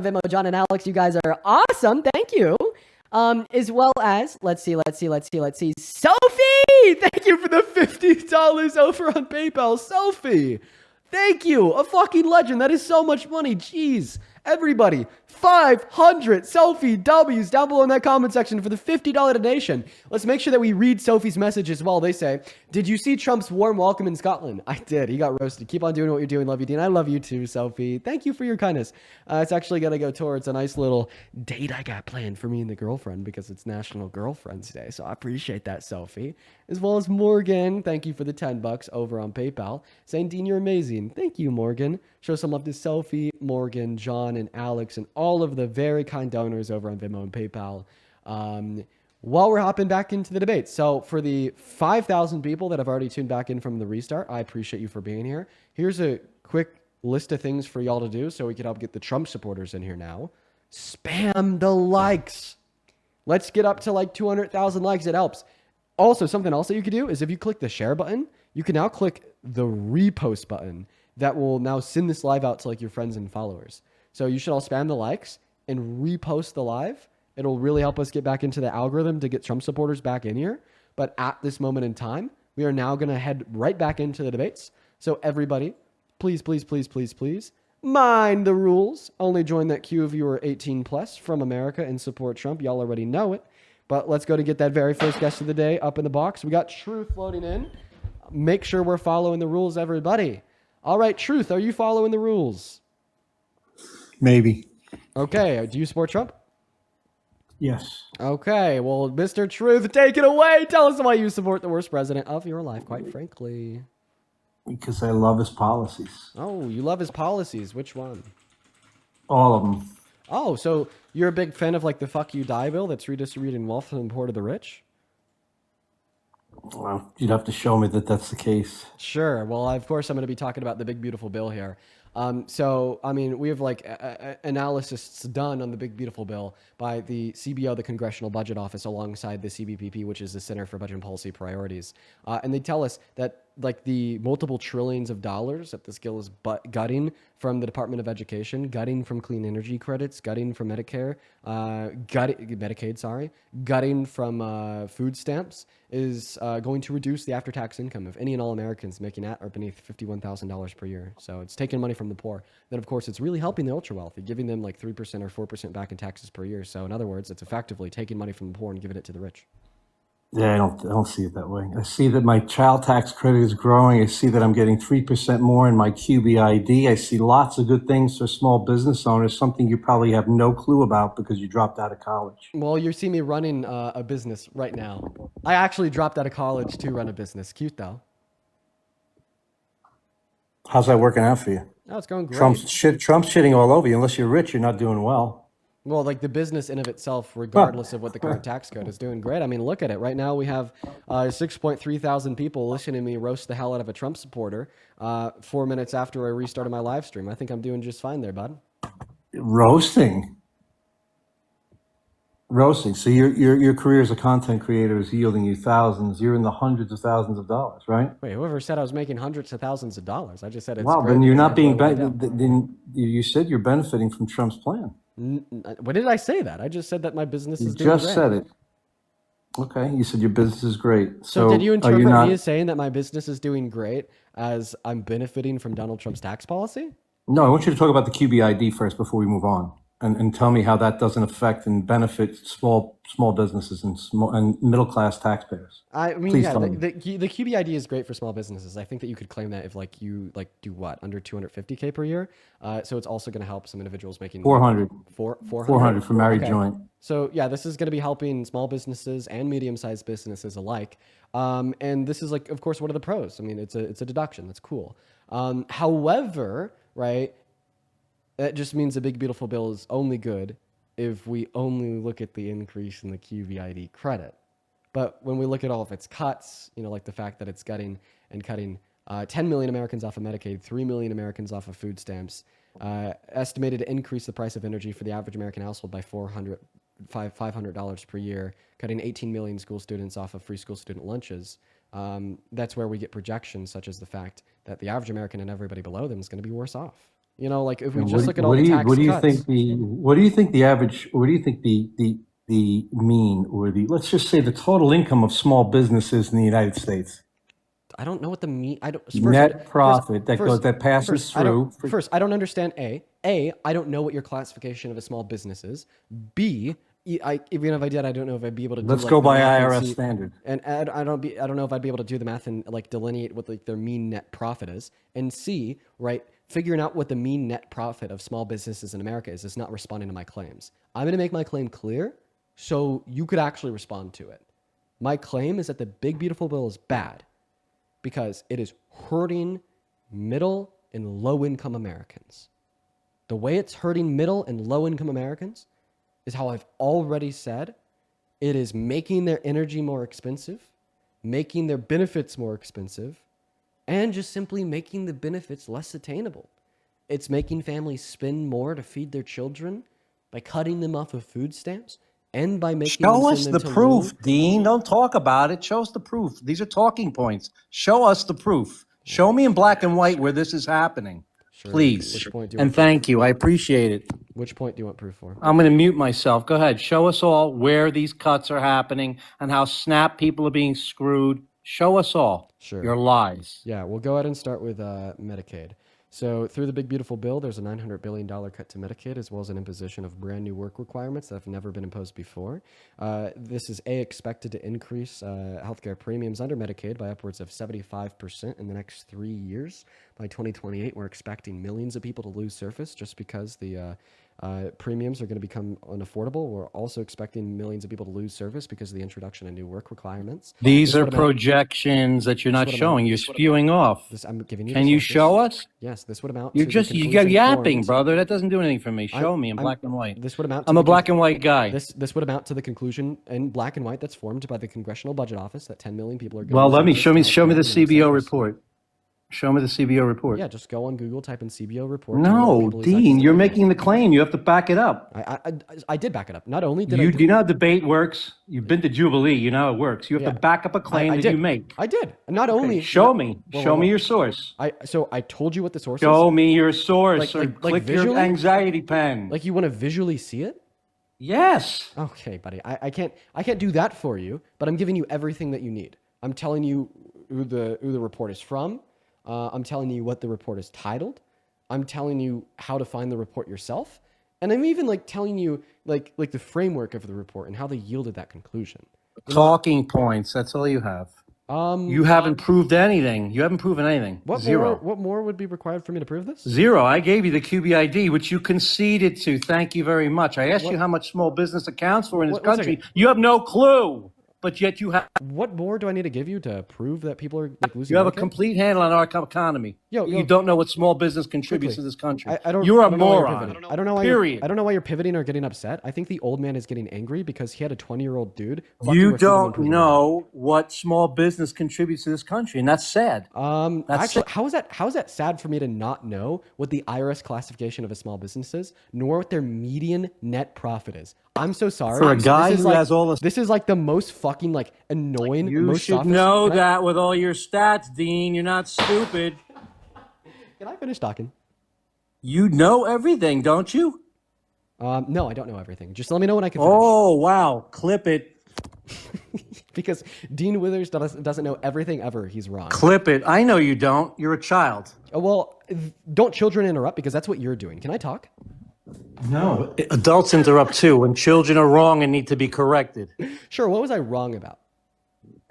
Venmo, John and Alex, you guys are awesome. Thank you. As well as, let's see. Sophie! Thank you for the $50 over on PayPal. Sophie! Thank you. A fucking legend. That is so much money. Jeez. Everybody, 500 Sophie W's down below in that comment section for the $50 donation. Let's make sure that we read Sophie's message as well. They say, did you see Trump's warm welcome in Scotland? I did. He got roasted. Keep on doing what you're doing. Love you, Dean. I love you too, Sophie. Thank you for your kindness. It's actually going to go towards a nice little date I got planned for me and the girlfriend because it's National Girlfriend's Day. So I appreciate that, Sophie. As well as Morgan. Thank you for the $10 over on PayPal. Saying, Dean, you're amazing. Thank you, Morgan. Show some love to Sophie, Morgan, John, and Alex, and all of the very kind donors over on Venmo and PayPal. While we're hopping back into the debate. So for the 5,000 people that have already tuned back in from the restart, I appreciate you for being here. Here's a quick list of things for y'all to do so we can help get the Trump supporters in here now. Spam the likes. Let's get up to like 200,000 likes. It helps. Also, something else that you could do is if you click the share button, you can now click the repost button. That will now send this live out to like your friends and followers. So you should all spam the likes and repost the live. It'll really help us get back into the algorithm to get Trump supporters back in here. But at this moment in time, we are now going to head right back into the debates. So everybody, please, mind the rules. Only join that queue if you are 18 plus from America and support Trump. Y'all already know it. But let's go to get that very first guest of the day up in the box. We got Truth loading in. Make sure we're following the rules, everybody. All right, Truth, are you following the rules? Maybe. Okay, do you support Trump? Yes. Okay, well, Mr. Truth, take it away. Tell us why you support the worst president of your life, quite frankly. Because I love his policies. Oh, you love his policies. Which one? All of them. Oh, so you're a big fan of like the Fuck You Die bill that's redistributing wealth and poor to the rich? Well, you'd have to show me that that's the case. Sure. Well, of course, I'm going to be talking about the big, beautiful bill here. So, I mean, we have like analysis done on the big, beautiful bill by the CBO, the Congressional Budget Office, alongside the CBPP, which is the Center for Budget and Policy Priorities. And they tell us that like the multiple trillions of dollars that this bill is gutting from the Department of Education, gutting from clean energy credits, gutting from Medicare, gutting from food stamps is going to reduce the after-tax income of any and all Americans making at or beneath $51,000 per year. So it's taking money from the poor. Then, of course, it's really helping the ultra-wealthy, giving them like 3% or 4% back in taxes per year. So in other words, it's effectively taking money from the poor and giving it to the rich. Yeah, I don't see it that way. I see that my child tax credit is growing. I see that I'm getting 3% more in my QBID. I see lots of good things for small business owners, something you probably have no clue about because you dropped out of college. Well, you see me running a business right now. I actually dropped out of college to run a business. Cute, though. How's that working out for you? Oh, it's going great. Trump's shitting all over you. Unless you're rich, you're not doing well. Well, like the business in of itself, regardless of what the current tax code is doing great. I mean, look at it. Right now we have 6.3 thousand people listening to me roast the hell out of a Trump supporter 4 minutes after I restarted my live stream. I think I'm doing just fine there, bud. Roasting. So your career as a content creator is yielding you thousands. You're in the hundreds of thousands of dollars, right? Wait, whoever said I was making hundreds of thousands of dollars? I just said it's wow. great. Then you're not being. Then you said you're benefiting from Trump's plan. When did I say that? I just said that my business is doing great. You just said it. Okay, you said your business is great. So did you interpret me as saying that my business is doing great as I'm benefiting from Donald Trump's tax policy? No, I want you to talk about the QBID first before we move on, and tell me how that doesn't affect and benefit small businesses and middle class taxpayers. I mean, please, yeah, the QBID is great for small businesses. I think that you could claim that if like you like do what under 250K per year. So it's also going to help some individuals making 400 for married joint. So yeah, this is going to be helping small businesses and medium-sized businesses alike. And this is like, of course, what are the pros? I mean, it's a deduction. That's cool. However, right, that just means the big, beautiful bill is only good if we only look at the increase in the QBID credit. But when we look at all of its cuts, you know, like the fact that it's cutting 10 million Americans off of Medicaid, 3 million Americans off of food stamps, estimated to increase the price of energy for the average American household by $500 per year, cutting 18 million school students off of free school student lunches. That's where we get projections such as the fact that the average American and everybody below them is going to be worse off. You know, like if we And just look at all the tax what do you cuts. think what do you think the average, what do you think the mean, or let's just say the total income of small businesses in the United States? I don't know what the mean. I don't. Net profit that passes I don't. through. First, I don't understand. I don't know what your classification of a small business is. B, even if I did, I don't know if I'd be able to do. Let's Like, go the by math and IRS see- standard. And I don't know if I'd be able to do the math and like delineate what like their mean net profit is. And C, right, figuring out what the mean net profit of small businesses in America is not responding to my claims. I'm going to make my claim clear so you could actually respond to it. My claim is that the big beautiful bill is bad because it is hurting middle and low income Americans. The way it's hurting middle and low income Americans is how I've already said. It is making their energy more expensive, making their benefits more expensive, and just simply making the benefits less attainable. It's making families spend more to feed their children by cutting them off of food stamps and by making them Show send us them the to proof, loan. Dean. Don't talk about it. Show us the proof. These are talking points. Show us the proof. Show me in black and white where this is happening, Sure. please. Which point do you And want proof? thank you. I appreciate it. Which point do you want proof for? I'm going to mute myself. Go ahead. Show us all where these cuts are happening and how SNAP people are being screwed. Show us all your lies. Yeah, we'll go ahead and start with Medicaid. So through the big beautiful bill, there's a $900 billion cut to Medicaid, as well as an imposition of brand new work requirements that have never been imposed before. This is expected to increase healthcare premiums under Medicaid by upwards of 75% in the next 3 years. By 2028, we're expecting millions of people to lose service just because the premiums are going to become unaffordable. We're also expecting millions of people to lose service because of the introduction of new work requirements. These are projections that you're not showing. You're spewing off. I'm giving you. Can you show us? Yes, this would amount. You're to just you got yapping, brother. That doesn't do anything for me. Show me in black and white. This would amount. I'm a black and white guy. This would amount to the conclusion in black and white that's formed by the Congressional Budget Office that 10 million people are going. Well, let me show me the CBO report. Show me the CBO report. Yeah, just go on Google, type in CBO report. No, Dean, you're making the claim. You have to back it up. I did back it up. Not only did you do you know how debate works? You've been to Jubilee. You know how it works. You have to back up a claim that you make. I did. Not only show me. Show me your source. So I told you what the source is. Show me your source, or click visually? your anxiety pen. Like you want to visually see it? Yes. Okay, buddy. I can't do that for you, but I'm giving you everything that you need. I'm telling you who the report is from. I'm telling you what the report is titled. I'm telling you how to find the report yourself. And I'm even like telling you like the framework of the report and how they yielded that conclusion. Talking points. That's all you have. You haven't proved anything. You haven't proven anything. Zero. What more would be required for me to prove this? Zero. I gave you the QBID, which you conceded to. Thank you very much. I asked you how much small business accounts for in this country. You have no clue. But yet you have. What more do I need to give you to prove that people are like losing? You have a complete handle on our economy. You don't know what small business contributes to this country. You're a moron. I don't know why. Period. I don't know why you're pivoting or getting upset. I think the old man is getting angry because he had a 20-year-old dude. You don't know what small business contributes to this country, and that's sad. Actually, how is that sad for me to not know what the IRS classification of a small business is, nor what their median net profit is? I'm so sorry. For a guy who has all this, this is like the most fucking like annoying. You should know that with all your stats, Dean. You're not stupid. Can I finish talking? You know everything, don't you? No, I don't know everything. Just let me know when I can finish. Oh, wow. Clip it. Because Dean Withers doesn't know everything ever. He's wrong. Clip it. I know you don't. You're a child. Well, don't children interrupt because that's what you're doing. Can I talk? No. Adults interrupt too when children are wrong and need to be corrected. Sure. What was I wrong about?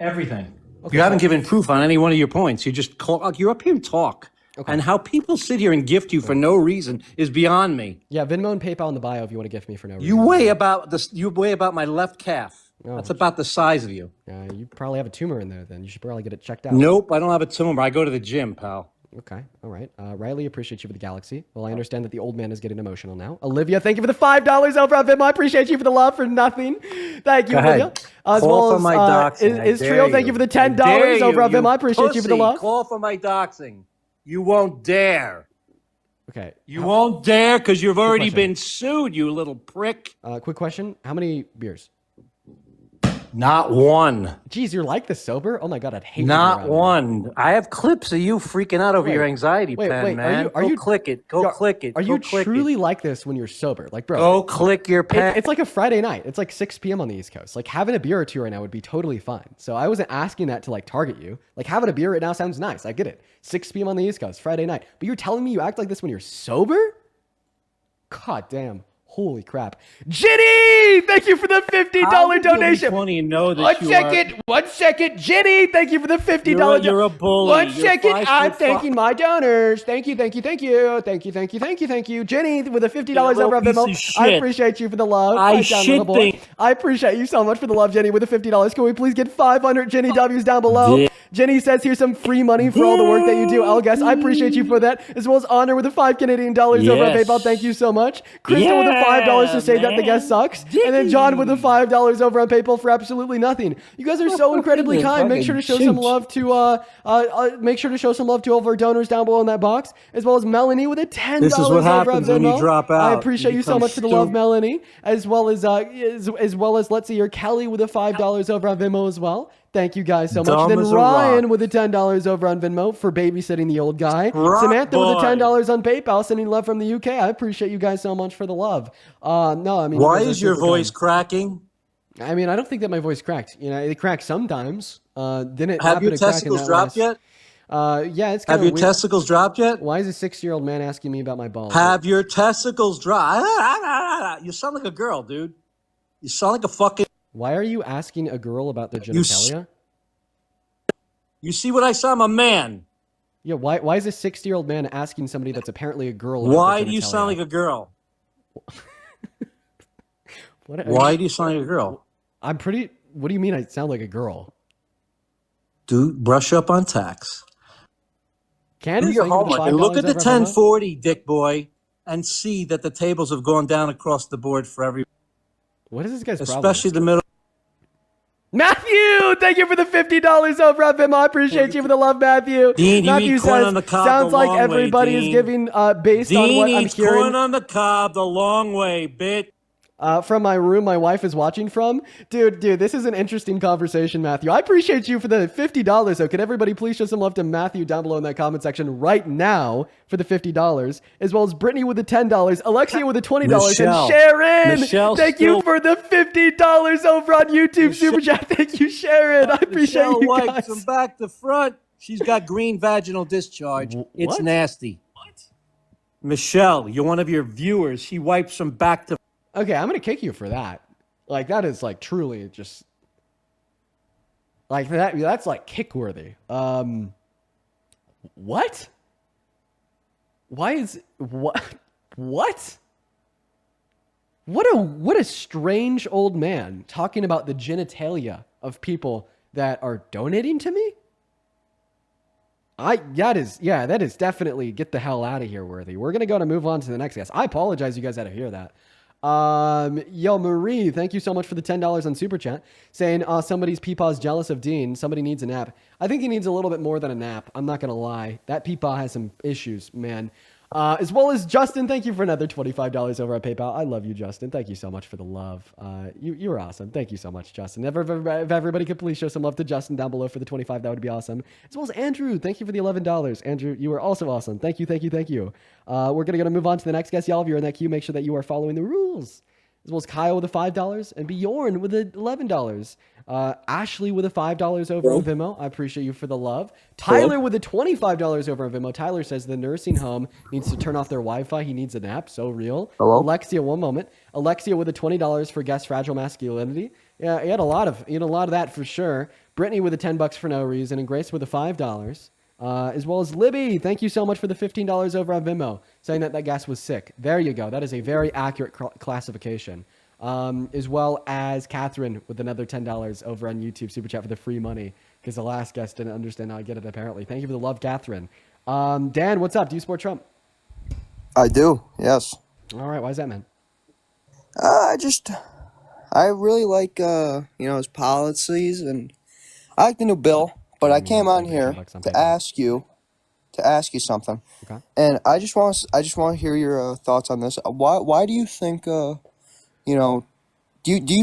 Everything. Okay, you haven't given proof on any one of your points. You just you're up here to talk. Okay. And how people sit here and gift you for no reason is beyond me. Yeah, Venmo and PayPal in the bio if you want to gift me for no reason. You weigh about my left calf. Oh, that's about the size of you. You probably have a tumor in there then. You should probably get it checked out. Nope, I don't have a tumor. I go to the gym, pal. Okay, all right. Riley, appreciate you for the galaxy. Well, I understand that the old man is getting emotional now. Olivia, thank you for the $5 over on Venmo. I appreciate you for the love for nothing. Thank you, Olivia. As well as my doxing. Is Trio, thank you for the $10 over on Venmo. I appreciate you for the love. Call for my doxing. You won't dare. Okay. You won't dare because you've already been sued, you little prick. Quick question. How many beers? Not one. Geez, you're like this sober? Oh my God, I'd hate Not to be around one. I have clips of you freaking out over your anxiety pen, man. Are you click it. Go click it. Are Go you click truly it. like this when you're sober? Like, bro. Go click your pen. It's like a Friday night. It's like 6 p.m. on the East Coast. Like having a beer or two right now would be totally fine. So I wasn't asking that to like target you. Like having a beer right now sounds nice. I get it. 6 p.m. on the East Coast, Friday night. But you're telling me you act like this when you're sober? God damn. Holy crap. Jenny, thank you for the $50 donation. One second. Jenny, thank you for the $50. You're a bully. One second. I'm thanking my donors. Thank you. Jenny with the $50 over on Venmo. I appreciate you for the love. I appreciate you so much for the love, Jenny, with the $50. Can we please get 500 Jenny W's down below? Jenny says here's some free money for all the work that you do. Elgas, I appreciate you for that, as well as Honor with the $5 Canadian over on PayPal. Thank you so much. Crystal with the $5 to say that the guest sucks. And then John with the $5 over on PayPal for absolutely nothing. You guys are so incredibly kind. Make sure to show some love to all of our donors down below in that box, as well as Melanie with a $10 This is what over on happens when you Venmo. drop out. I appreciate you so much for the love, Melanie, as well as let's see here, Kelly with a $5 over on Venmo as well. Thank you guys so much. Then Ryan with the $10 over on Venmo for babysitting the old guy. Samantha with the $10 on PayPal, sending love from the UK. I appreciate you guys so much for the love. Why is your voice cracking? I mean, I don't think that my voice cracked. You know, it cracks sometimes. Didn't it? Have your testicles dropped yet? Yeah, it's kind of weird. Have your testicles dropped yet? Why is a 6-year-old man asking me about my balls? Have your testicles dropped? You sound like a girl, dude. You sound like a fucking... Why are you asking a girl about their genitalia? You see what I saw? I'm a man. Yeah, why is a 60-year-old man asking somebody that's apparently a girl about Why their do you sound like a girl? Why do you sound like a girl? What do you mean I sound like a girl? Dude, brush up on tax. Candace, do your homework and look at the 1040, dick boy, and see that the tables have gone down across the board for everyone. What is this guy's problem? Especially the middle. Matthew, thank you for the $50 over on Venmo. I appreciate you for the love, Matthew. Dean, Matthew says, sounds like everybody is giving based on what I'm hearing. Corn on the cob the long way, bitch. From my room my wife is watching from. Dude, this is an interesting conversation, Matthew. I appreciate you for the $50. So could everybody please show some love to Matthew down below in that comment section right now for the $50, as well as Brittany with the $10, Alexia with the $20, and Sharon. Thank you for the $50 over on YouTube Super Chat. Thank you, Sharon. I appreciate you guys. Wipes from back to front. She's got green vaginal discharge. It's nasty. What? Michelle, you're one of your viewers. She wipes from back to. Okay, I'm going to kick you for that. Like, that is, like, truly just... Like, that's, like, kick-worthy. What? Why is... What? What? What a strange old man talking about the genitalia of people that are donating to me? That is definitely get the hell out of here worthy. We're going to move on to the next guest. I apologize you guys had to hear that. Yo, Marie, thank you so much for the $10 on Super Chat, saying somebody's peepaw's jealous of Dean. Somebody needs a nap. I think he needs a little bit more than a nap. I'm not gonna lie. That peepaw has some issues, man. As well as Justin, thank you for another $25 over on PayPal. I love you, Justin. Thank you so much for the love. You were awesome. Thank you so much, Justin. If everybody could please show some love to Justin down below for the 25, that would be awesome. As well as Andrew, thank you for the $11. Andrew, you were also awesome. Thank you. We're gonna move on to the next guest. Y'all, if you're in that queue, make sure that you are following the rules. As well as Kyle with the $5 and Bjorn with the $11. Ashley with the $5 over on Venmo. I appreciate you for the love. Tyler with the $25 over on Venmo. Tyler says the nursing home needs to turn off their Wi-Fi. He needs a nap. So real. Hello? Alexia, one moment. Alexia with the $20 for guest fragile masculinity. Yeah, he had a lot of that for sure. Brittany with the $10 for no reason, and Grace with the $5. As well as Libby, thank you so much for the $15 over on Venmo, saying that guest was sick. There you go. That is a very accurate classification. As well as Catherine with another $10 over on YouTube Super Chat for the free money, because the last guest didn't understand how I get it, apparently. Thank you for the love, Catherine. Dan, what's up? Do you support Trump? I do, yes. All right. Why is that, man? I really like, his policies, and I like the new bill. But I came on here to ask you something, okay. And I just want to hear your thoughts on this. Why do you think, do you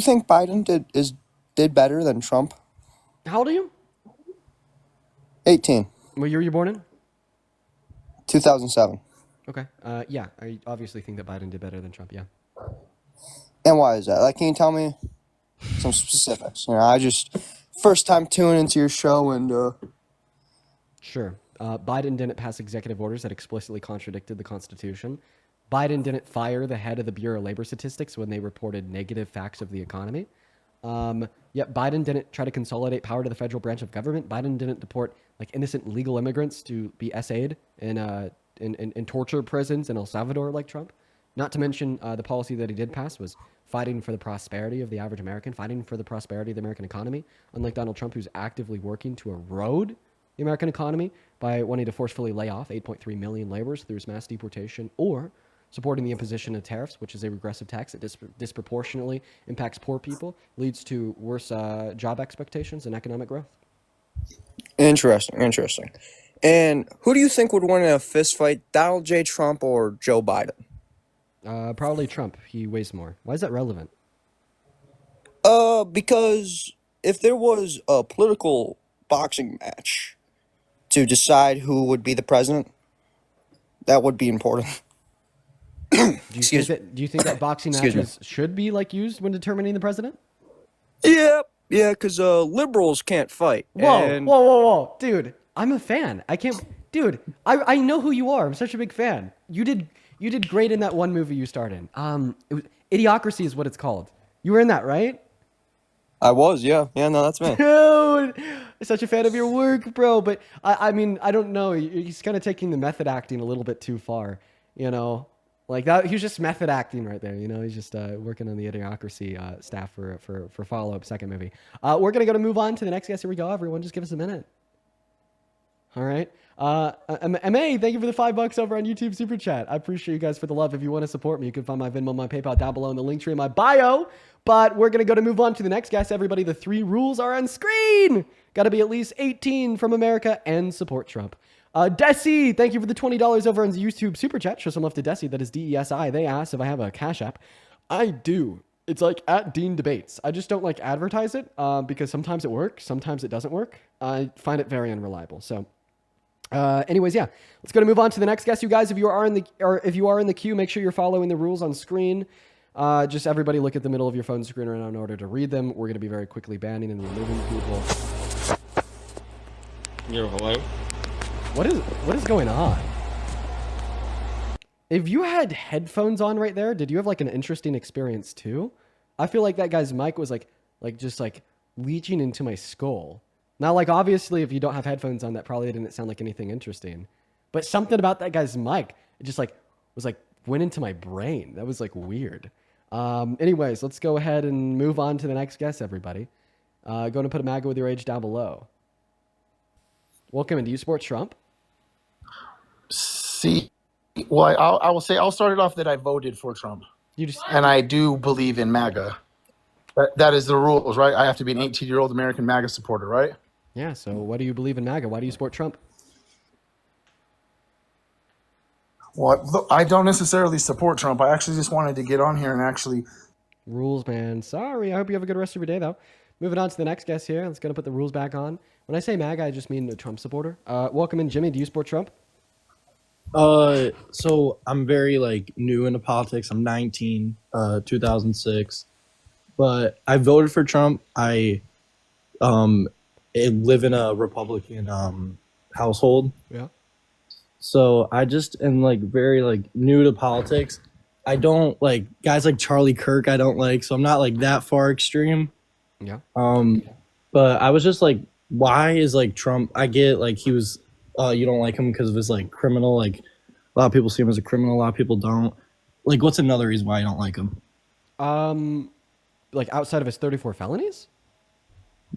think Biden is did better than Trump? How old are you? 18. What year were you born in? 2007. Okay. Yeah, I obviously think that Biden did better than Trump, yeah. And why is that? Like, can you tell me some specifics? You know, I just first time tuning into your show and Sure. Biden didn't pass executive orders that explicitly contradicted the Constitution. Biden didn't fire the head of the Bureau of Labor Statistics when they reported negative facts of the economy. Yet Biden didn't try to consolidate power to the federal branch of government. Biden didn't deport like innocent legal immigrants to be SA'd in torture prisons in El Salvador like Trump. Not to mention the policy that he did pass was fighting for the prosperity of the average American, fighting for the prosperity of the American economy, unlike Donald Trump, who's actively working to erode the American economy by wanting to forcefully lay off 8.3 million laborers through his mass deportation, or supporting the imposition of tariffs, which is a regressive tax that disproportionately impacts poor people, leads to worse job expectations and economic growth. interesting. And who do you think would win in a fist fight, Donald J. Trump or Joe Biden? Probably Trump. He weighs more. Why is that relevant? Because if there was a political boxing match to decide who would be the president, that would be important. Do you think that boxing Excuse me. matches should be like used when determining the president? Yeah, because liberals can't fight. Whoa, dude! I'm a fan. I can't, dude. I know who you are. I'm such a big fan. You did great in that one movie you starred in. Idiocracy is what it's called. You were in that, right? I was, yeah. Yeah, no, that's me. Dude, I'm such a fan of your work, bro. But I mean, I don't know. He's kind of taking the method acting a little bit too far, you know? Like that, he was just method acting right there, you know? He's just working on the Idiocracy staff for follow-up second movie. We're going to move on to the next guest. Here we go, everyone. Just give us a minute. All right. MA, thank you for the $5 over on YouTube Super Chat. I appreciate you guys for the love. If you want to support me, you can find my Venmo, my PayPal down below in the link tree in my bio. But we're going to move on to the next guest, everybody. The 3 rules are on screen. Got to be at least 18 from America and support Trump. Desi, thank you for the $20 over on the YouTube Super Chat. Show some love to Desi. That is DESI. They asked if I have a Cash App. I do. It's like at Dean Debates. I just don't like advertise it because sometimes it works, sometimes it doesn't work. I find it very unreliable. So anyways, yeah, let's move on to the next guest. You guys, if you are in the queue, make sure you're following the rules on screen. Just everybody look at the middle of your phone screen right now in order to read them. We're going to be very quickly banning and removing people. Yo, hello? What is going on? If you had headphones on right there, did you have like an interesting experience too? I feel like that guy's mic was like just leaching into my skull. Now, like obviously if you don't have headphones on, that probably didn't sound like anything interesting. But something about that guy's mic, it just went into my brain. That was weird. Anyways, let's go ahead and move on to the next guest, everybody. Going to put a Maga with your age down below. Welcome, and do you support Trump? See, well, I will say I'll start it off that I voted for Trump, and I do believe in MAGA. That is the rules, right? I have to be an 18-year-old American MAGA supporter, right? Yeah. So, what do you believe in MAGA? Why do you support Trump? Well, I don't necessarily support Trump. I actually just wanted to get on here and actually rules, man. Sorry. I hope you have a good rest of your day, though. Moving on to the next guest here. Let's put the rules back on. When I say MAGA, I just mean a Trump supporter. Welcome in, Jimmy. Do you support Trump? So I'm very new into politics. I'm 19, 2006, but I voted for Trump. I live in a Republican household. Yeah. So I just am very new to politics. I don't like guys like Charlie Kirk. I don't like, so I'm not that far extreme. Yeah. But I was just why is Trump? I get he was. You don't like him because of his criminal. A lot of people see him as a criminal. A lot of people don't. What's another reason why you don't like him? Outside of his 34 felonies.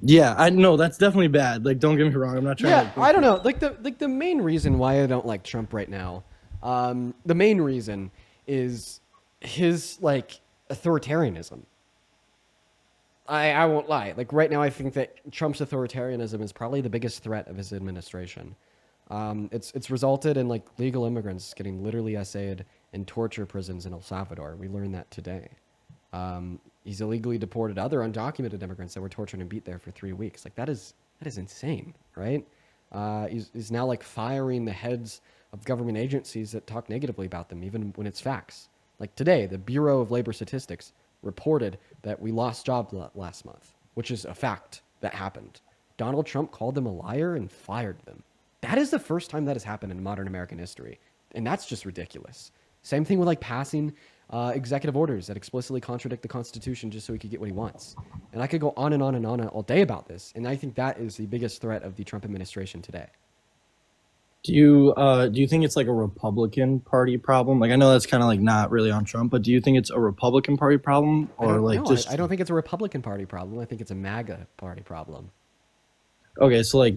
Yeah, I know that's definitely bad. Don't get me wrong. I'm not trying. Yeah, I don't know. The main reason why I don't like Trump right now, the main reason is his authoritarianism. I won't lie. Right now, I think that Trump's authoritarianism is probably the biggest threat of his administration. It's resulted in legal immigrants getting literally SA'd in torture prisons in El Salvador. We learned that today. He's illegally deported other undocumented immigrants that were tortured and beat there for 3 weeks. Like that is insane, right? He's now like firing the heads of government agencies that talk negatively about them, even when it's facts. Like today, the Bureau of Labor Statistics reported that we lost jobs last month, which is a fact that happened. Donald Trump called them a liar and fired them. That is the first time that has happened in modern American history. And that's just ridiculous. Same thing with like passing executive orders that explicitly contradict the Constitution just so he could get what he wants. And I could go on and on and on all day about this. And I think that is the biggest threat of the Trump administration today. Do you think it's like a Republican Party problem? Like I know that's kind of like not really on Trump, but do you think it's a Republican Party problem or like just? I don't think it's a Republican Party problem. I think it's a MAGA Party problem. Okay, so like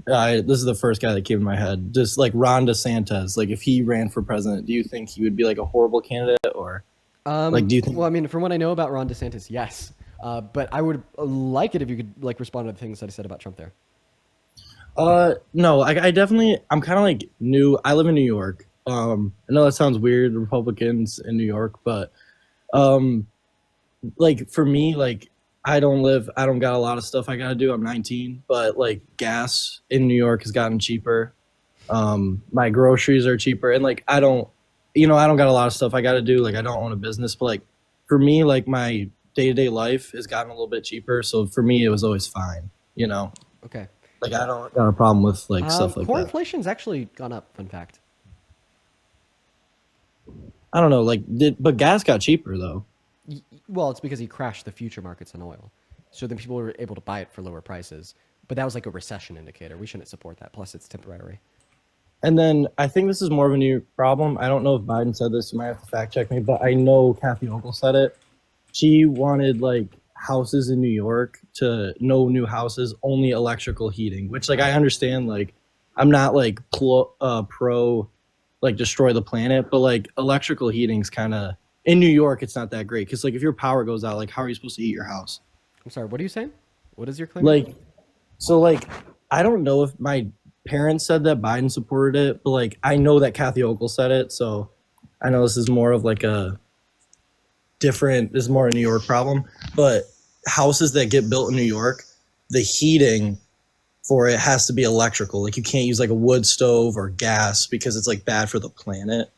this is the first guy that came in my head. Just like Ron DeSantis, like if he ran for president, do you think he would be like a horrible candidate or like do you think? Well, I mean, from what I know about Ron DeSantis, yes. But I would like it if you could like respond to the things that I said about Trump there. No, I definitely, I'm kind of like new. I live in New York. I know that sounds weird, Republicans in New York, but, like for me, like I don't got a lot of stuff I got to do. I'm 19, but like gas in New York has gotten cheaper. My groceries are cheaper and like, I don't got a lot of stuff I got to do. Like I don't own a business, but like for me, like my day-to-day life has gotten a little bit cheaper. So for me, it was always fine, you know? Okay. Like I don't got a problem with like stuff like core that. inflation's actually gone up. Fun fact. I don't know, like but gas got cheaper though. Well, it's because he crashed the future markets on oil, so then people were able to buy it for lower prices. But that was like a recession indicator. We shouldn't support that. Plus, it's temporary. And then I think this is more of a New York problem. I don't know if Biden said this. You might have to fact check me, but I know Kathy Hochul said it. She wanted like houses in New York to no new houses, only electrical heating, which like I understand, like I'm not like pro like destroy the planet, but like electrical heating's kind of in New York it's not that great because like if your power goes out, like how are you supposed to heat your house? I'm sorry, what are you saying? What is your claim? Like so like I don't know if my parents said that Biden supported it, but like I know that Kathy Hochul said it, so I know this is more of like this is more a New York problem, but houses that get built in New York, the heating for it has to be electrical. Like you can't use like a wood stove or gas because it's like bad for the planet.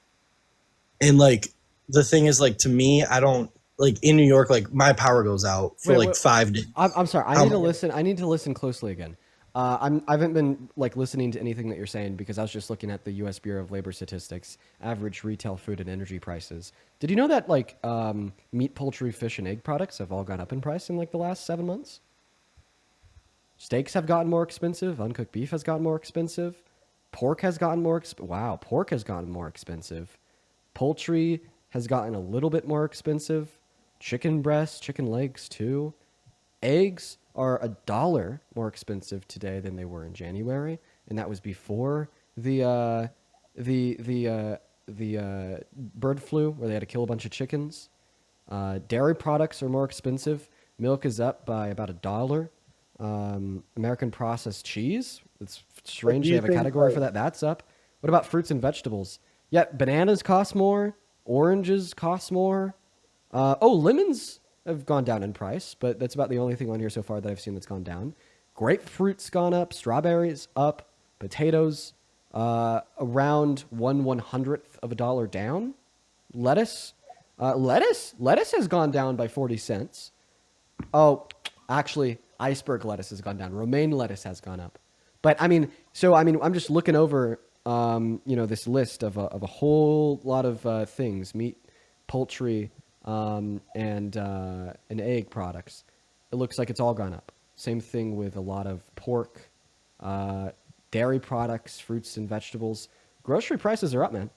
And like the thing is like to me, I don't like in New York, like my power goes out for 5 days. I'm sorry. I need to listen. I need to listen closely again. I haven't been like listening to anything that you're saying because I was just looking at the U.S. Bureau of Labor Statistics, average retail food and energy prices. Did you know that like meat, poultry, fish, and egg products have all gone up in price in like the last 7 months? Steaks have gotten more expensive. Uncooked beef has gotten more expensive. Pork has gotten more Wow, pork has gotten more expensive. Poultry has gotten a little bit more expensive. Chicken breasts, chicken legs too. Eggs are $1 more expensive today than they were in January, and that was before the bird flu where they had to kill a bunch of chickens. Dairy products are more expensive. Milk is up by about $1. American processed cheese, it's strange they have a category for that. That's up. What about fruits and vegetables? Yeah, bananas cost more. Oranges cost more. Lemons have gone down in price, but that's about the only thing on here so far that I've seen that's gone down. Grapefruit's gone up. Strawberries up. Potatoes around 1/100th of a dollar down. Lettuce has gone down by 40 cents. Oh, actually, iceberg lettuce has gone down. Romaine lettuce has gone up. But I'm just looking over this list of a whole lot of things: meat, poultry, and egg products. It looks like it's all gone up. Same thing with a lot of pork, dairy products, fruits and vegetables. Grocery prices are up, man.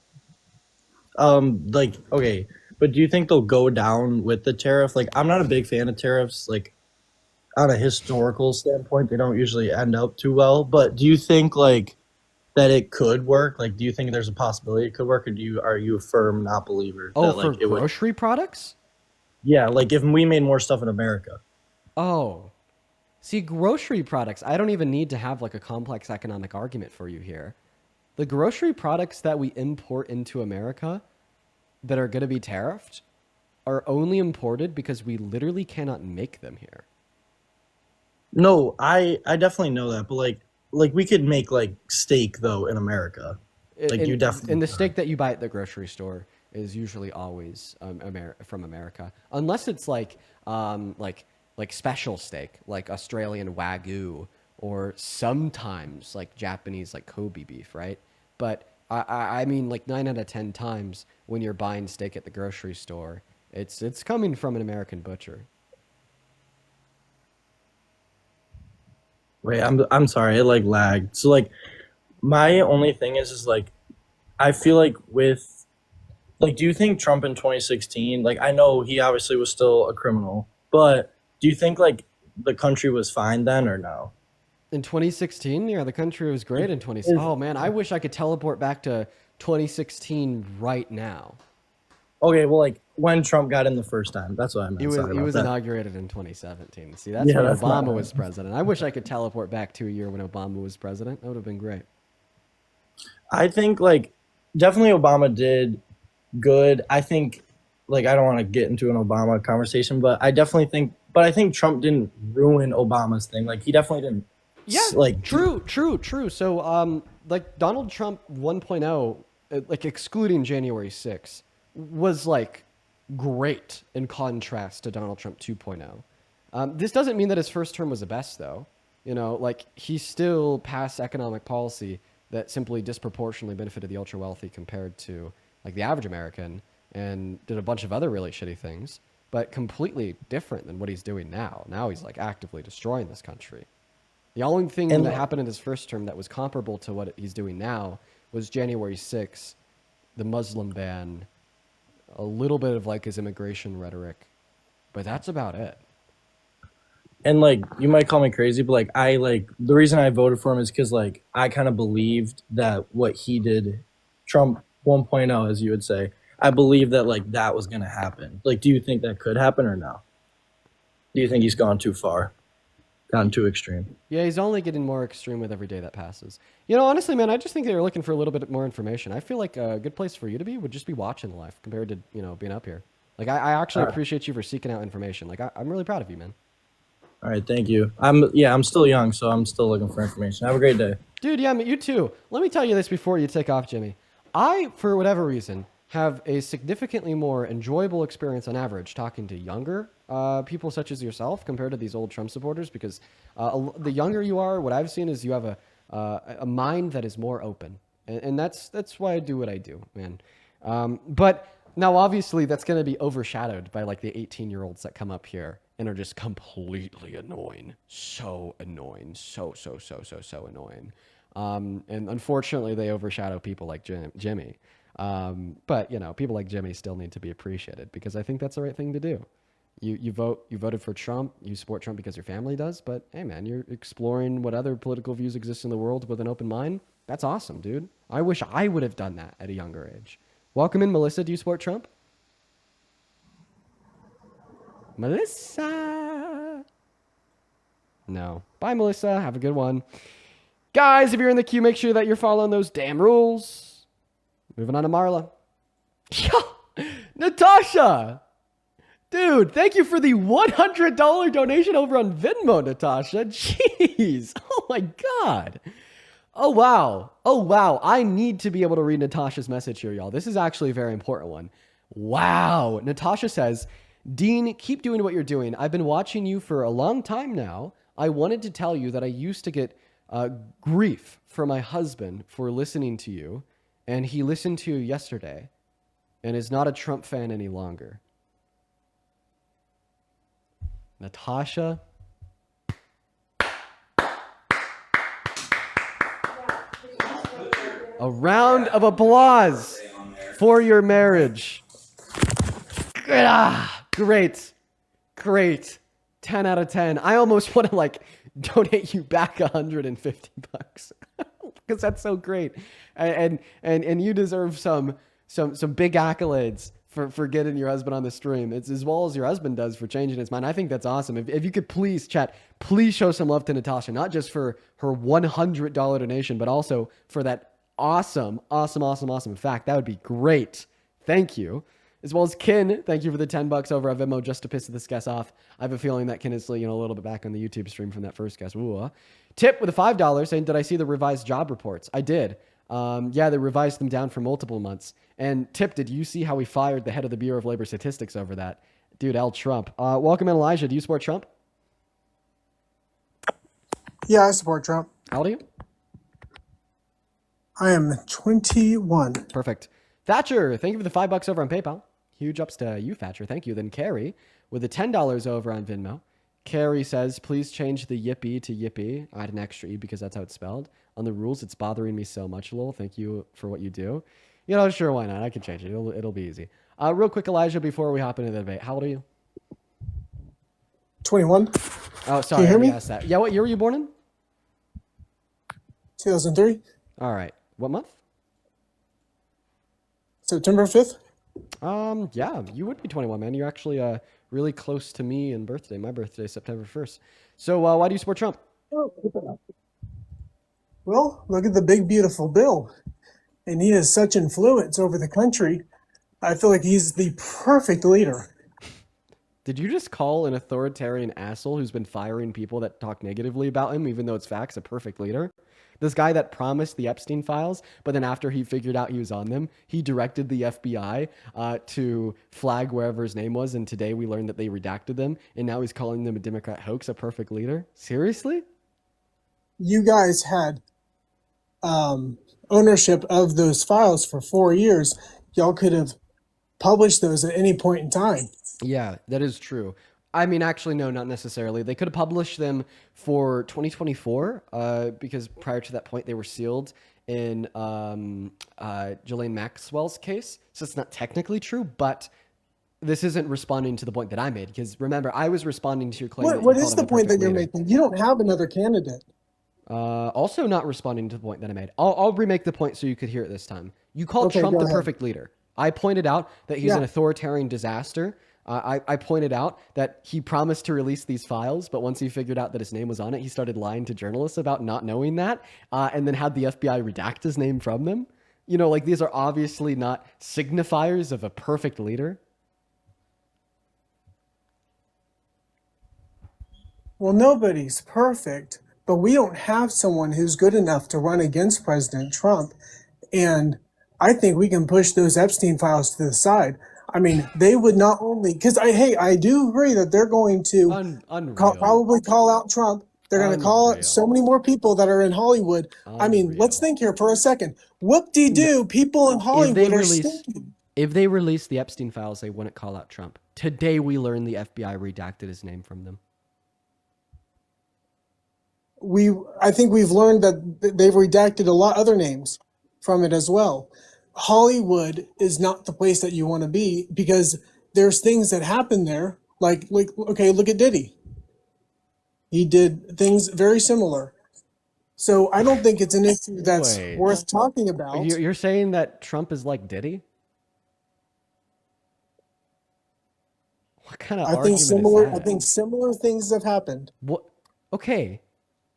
Okay, but do you think they'll go down with the tariff? Like, I'm not a big fan of tariffs. Like, on a historical standpoint, they don't usually end up too well. But do you think like that it could work? Like, do you think there's a possibility it could work, or are you a firm not believer? Oh, that, like, for grocery products? Yeah, like if we made more stuff in America. Oh, see, grocery products, I don't even need to have like a complex economic argument for you here. The grocery products that we import into America that are going to be tariffed are only imported because we literally cannot make them here. No, I definitely know that, but like we could make like steak though in America. Like you definitely And the could. steak that you buy at the grocery store is usually always from America, unless it's like special steak, like Australian Wagyu, or sometimes like Japanese like Kobe beef, right? But I mean, like 9 out of 10 times when you're buying steak at the grocery store, it's coming from an American butcher. Wait, I'm sorry, it like lagged. So like my only thing is like I feel like with like do you think Trump in 2016, like I know he obviously was still a criminal, but do you think like the country was fine then or no? In 2016, yeah, the country was great in 2016. Oh man, I wish I could teleport back to 2016 right now. Okay, well, like when Trump got in the first time, that's what I meant. He was inaugurated in 2017. See, that's when Obama was president. I wish I could teleport back to a year when Obama was president. That would have been great. I think like definitely Obama did good. I think like I don't want to get into an Obama conversation, but I definitely think. But I think Trump didn't ruin Obama's thing. Like he definitely didn't. Yeah, like true. So, like Donald Trump 1.0, like excluding January 6th, was like great in contrast to Donald Trump 2.0. This doesn't mean that his first term was the best, though. You know, like he still passed economic policy that simply disproportionately benefited the ultra wealthy compared to like the average American, and did a bunch of other really shitty things, but completely different than what he's doing now. Now he's like actively destroying this country. The only thing that happened in his first term that was comparable to what he's doing now was January 6th, the Muslim ban, a little bit of like his immigration rhetoric, but that's about it. And like you might call me crazy, but like I like the reason I voted for him is because like I kind of believed that what he did, Trump 1.0, as you would say, I believe that like that was gonna happen. Like, do you think that could happen or no? Do you think he's gone too far? Gotten too extreme? Yeah, he's only getting more extreme with every day that passes. You know, honestly, man, I just think they were looking for a little bit more information. I feel like a good place for you to be would just be watching live compared to, you know, being up here. Like, I actually appreciate you for seeking out information. Like, I'm really proud of you, man. All right, thank you. I'm still young, so I'm still looking for information. Have a great day. Dude, yeah, you too. Let me tell you this before you take off, Jimmy. I, for whatever reason, have a significantly more enjoyable experience on average talking to younger people such as yourself compared to these old Trump supporters, because the younger you are, what I've seen is you have a mind that is more open. And that's why I do what I do, man. But now, obviously, that's going to be overshadowed by like the 18-year-olds that come up here and are just completely annoying. So annoying. So annoying. And unfortunately, they overshadow people like Jimmy. But, you know, people like Jimmy still need to be appreciated, because I think that's the right thing to do. You voted for Trump, you support Trump because your family does, but hey, man, you're exploring what other political views exist in the world with an open mind. That's awesome, dude. I wish I would have done that at a younger age. Welcome in, Melissa. Do you support Trump? Melissa. No. Bye, Melissa. Have a good one. Guys, if you're in the queue, make sure that you're following those damn rules. Moving on to Marla. Natasha. Dude, thank you for the $100 donation over on Venmo, Natasha. Jeez. Oh, my God. Oh, wow. Oh, wow. I need to be able to read Natasha's message here, y'all. This is actually a very important one. Wow. Natasha says, Dean, keep doing what you're doing. I've been watching you for a long time now. I wanted to tell you that I used to get grief from my husband for listening to you, and he listened to you yesterday and is not a Trump fan any longer. Natasha. A round of applause for your marriage. Great. 10 out of 10. I almost want to like donate you back $150 because that's so great. And you deserve some big accolades for getting your husband on the stream. It's as well as your husband does for changing his mind. I think that's awesome. If you could please, chat, please show some love to Natasha, not just for her $100 donation, but also for that awesome fact. That would be great. Thank you. as well as Kin. Thank you for the $10 over at Venmo just to piss this guest off. I have a feeling that Kin is, a little bit back on the YouTube stream from that first guest. Ooh, Tip with a $5 saying, did I see the revised job reports? I did. Yeah, they revised them down for multiple months. And Tip, did you see how we fired the head of the Bureau of Labor Statistics over that? Dude, L. Trump. Welcome in, Elijah. Do you support Trump? Yeah, I support Trump. How old are you? I am 21. Perfect. Thatcher, thank you for the $5 over on PayPal. Huge ups to you, Thatcher. Thank you. Then Carrie with the $10 over on Venmo. Carrie says, please change the yippee to yippee. Add an extra E because that's how it's spelled. On the rules, it's bothering me so much, lol. Thank you for what you do. Sure, why not? I can change it. It'll be easy. Real quick, Elijah, before we hop into the debate. How old are you? 21. Oh, sorry. Can you hear me? Asked that. Yeah, what year were you born in? 2003. All right. What month? September 5th. Yeah, you would be 21, man. You're actually really close to me in birthday. My birthday is September 1st. So why do you support Trump? Well, look at the big, beautiful Bill. And he has such influence over the country. I feel like he's the perfect leader. Did you just call an authoritarian asshole who's been firing people that talk negatively about him, even though it's facts, a perfect leader? This guy that promised the Epstein files, but then after he figured out he was on them, he directed the FBI to flag wherever his name was, and today we learned that they redacted them, and now he's calling them a Democrat hoax, a perfect leader? Seriously? You guys had ownership of those files for 4 years. Y'all could have published those at any point in time. Yeah, that is true. I mean, actually, no, not necessarily. They could have published them for 2024 because prior to that point, they were sealed in Ghislaine Maxwell's case. So it's not technically true, but this isn't responding to the point that I made. Because remember, I was responding to your claim. What is the point that you're making? You don't have another candidate. Also not responding to the point that I made. I'll remake the point so you could hear it this time. You called Trump the perfect leader. I pointed out that he's an authoritarian disaster. I pointed out that he promised to release these files, but once he figured out that his name was on it, he started lying to journalists about not knowing that, and then had the FBI redact his name from them. These are obviously not signifiers of a perfect leader. Well, nobody's perfect, but we don't have someone who's good enough to run against President Trump. And I think we can push those Epstein files to the side. I mean, they would not only, because I do agree that they're going to probably call out Trump. They're going to call out so many more people that are in Hollywood. I mean, let's think here for a second. Whoop-de-doo, people in Hollywood are stinking. If they released the Epstein files, they wouldn't call out Trump. Today, we learned the FBI redacted his name from them. I think we've learned that they've redacted a lot other names from it as well. Hollywood is not the place that you want to be because there's things that happen there. Like okay, look at Diddy. He did things very similar. So I don't think it's an issue that's worth talking about. You're saying that Trump is like Diddy? What kind of argument is that? I think similar things have happened. What? Okay.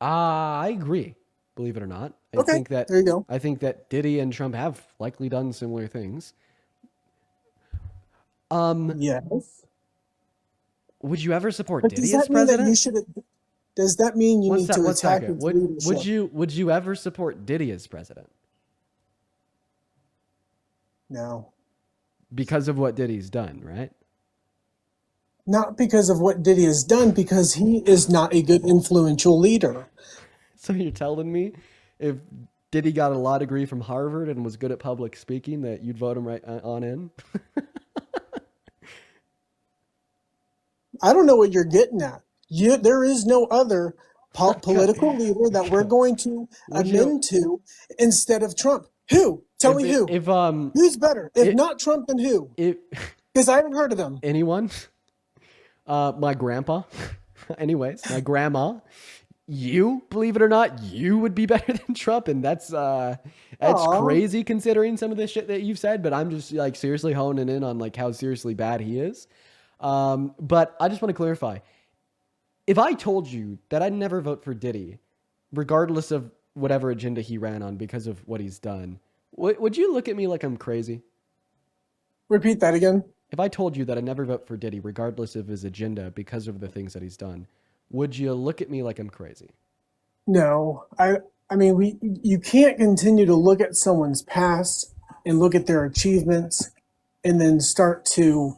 I agree. Believe it or not. I think that there you go. I think that Diddy and Trump have likely done similar things. Yes. Would you ever support Diddy as president? Does that mean you need to attack his leadership? Would you ever support Diddy as president? No. Because of what Diddy's done, right? Not because of what Diddy has done, because he is not a good influential leader. So you're telling me if Diddy got a law degree from Harvard and was good at public speaking that you'd vote him right on in? I don't know what you're getting at. There is no other political leader that we're going to amend to instead of Trump. Who? Tell me who. Who's better? If not Trump, then who? Because I haven't heard of them. Anyone? My grandpa. Anyways, my grandma. You, believe it or not, you would be better than Trump, and that's crazy considering some of the shit that you've said. But I'm just like seriously honing in on like how seriously bad he is. But I just want to clarify: if I told you that I'd never vote for Diddy, regardless of whatever agenda he ran on because of what he's done, would you look at me like I'm crazy? Repeat that again. If I told you that I never vote for Diddy, regardless of his agenda, because of the things that he's done, would you look at me like I'm crazy? No, I mean, you can't continue to look at someone's past and look at their achievements and then start to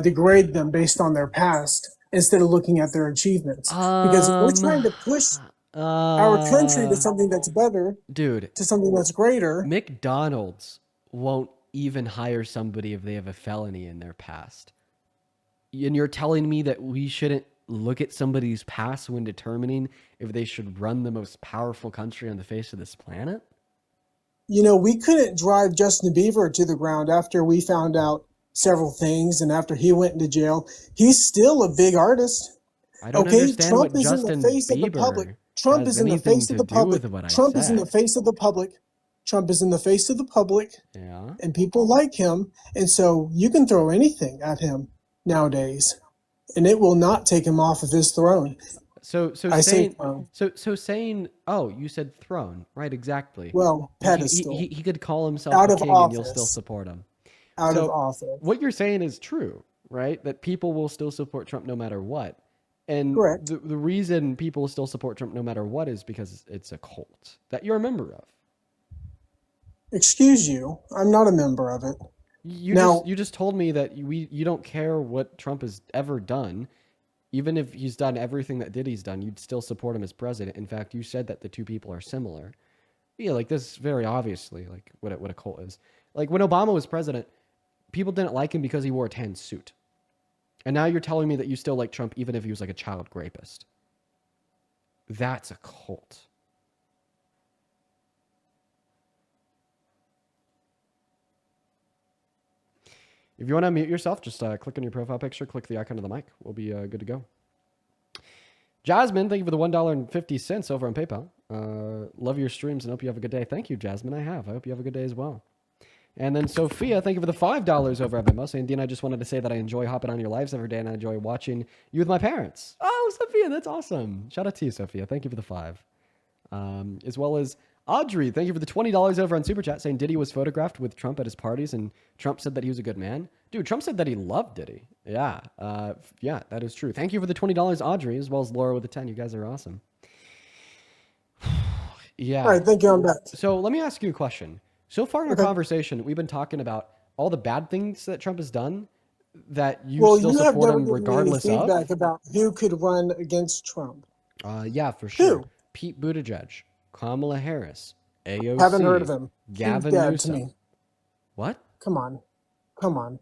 degrade them based on their past instead of looking at their achievements. Because we're trying to push our country to something that's better, dude, to something that's greater. McDonald's won't even hire somebody if they have a felony in their past. And you're telling me that we shouldn't look at somebody's past when determining if they should run the most powerful country on the face of this planet? You know, we couldn't drive Justin Bieber to the ground after we found out several things and after he went into jail. He's still a big artist. I don't understand Trump what is Justin in the face Bieber of the public. Trump is in the face of the public. Trump is in the face of the public. Trump is in the face of the public. Yeah. And people like him. And so you can throw anything at him nowadays, and it will not take him off of his throne. So saying, oh, you said throne, right? Exactly. Well, pedestal. He could call himself out a of king, office. and you'll still support him. Out of office. What you're saying is true, right? That people will still support Trump no matter what. And correct. The reason people still support Trump no matter what is because it's a cult that you're a member of. Excuse you, I'm not a member of it. You just told me that you don't care what Trump has ever done. Even if he's done everything that Diddy's done, you'd still support him as president. In fact, you said that the two people are similar. Yeah, like this is very obviously like what a cult is. Like when Obama was president, people didn't like him because he wore a tan suit. And now you're telling me that you still like Trump even if he was like a child rapist. That's a cult. If you want to mute yourself, just click on your profile picture, click the icon of the mic. We'll be good to go. Jasmine, thank you for the $1.50 over on PayPal. Love your streams and hope you have a good day. Thank you, Jasmine. I hope you have a good day as well. And then Sophia, thank you for the $5 over at Venmo. And Dean, I just wanted to say that I enjoy hopping on your lives every day and I enjoy watching you with my parents. Oh, Sophia, that's awesome. Shout out to you, Sophia. Thank you for the $5. As well as Audrey, thank you for the $20 over on Super Chat, saying Diddy was photographed with Trump at his parties and Trump said that he was a good man. Dude, Trump said that he loved Diddy. Yeah, that is true. Thank you for the $20, Audrey, as well as Laura with the 10. You guys are awesome. Yeah. All right, thank you. I'm back. So let me ask you a question. So far in our conversation, we've been talking about all the bad things that Trump has done that you still support him regardless of. Feedback about who could run against Trump. Yeah, for sure. Who? Pete Buttigieg, Kamala Harris, AOC. Haven't heard of him. Gavin He's dead Newsom. to me. What? Come on.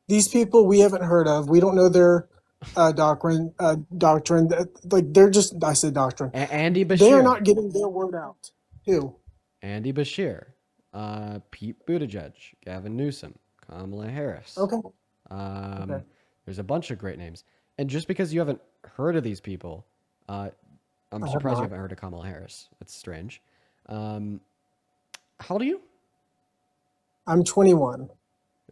These people we haven't heard of. We don't know their doctrine. Like they're just. I said doctrine. Andy Bashir. They are not getting their word out. Who? Andy Bashir, Pete Buttigieg, Gavin Newsom, Kamala Harris. Okay. There's a bunch of great names. And just because you haven't heard of these people, I'm surprised you haven't heard of Kamala Harris. That's strange. How old are you? I'm 21.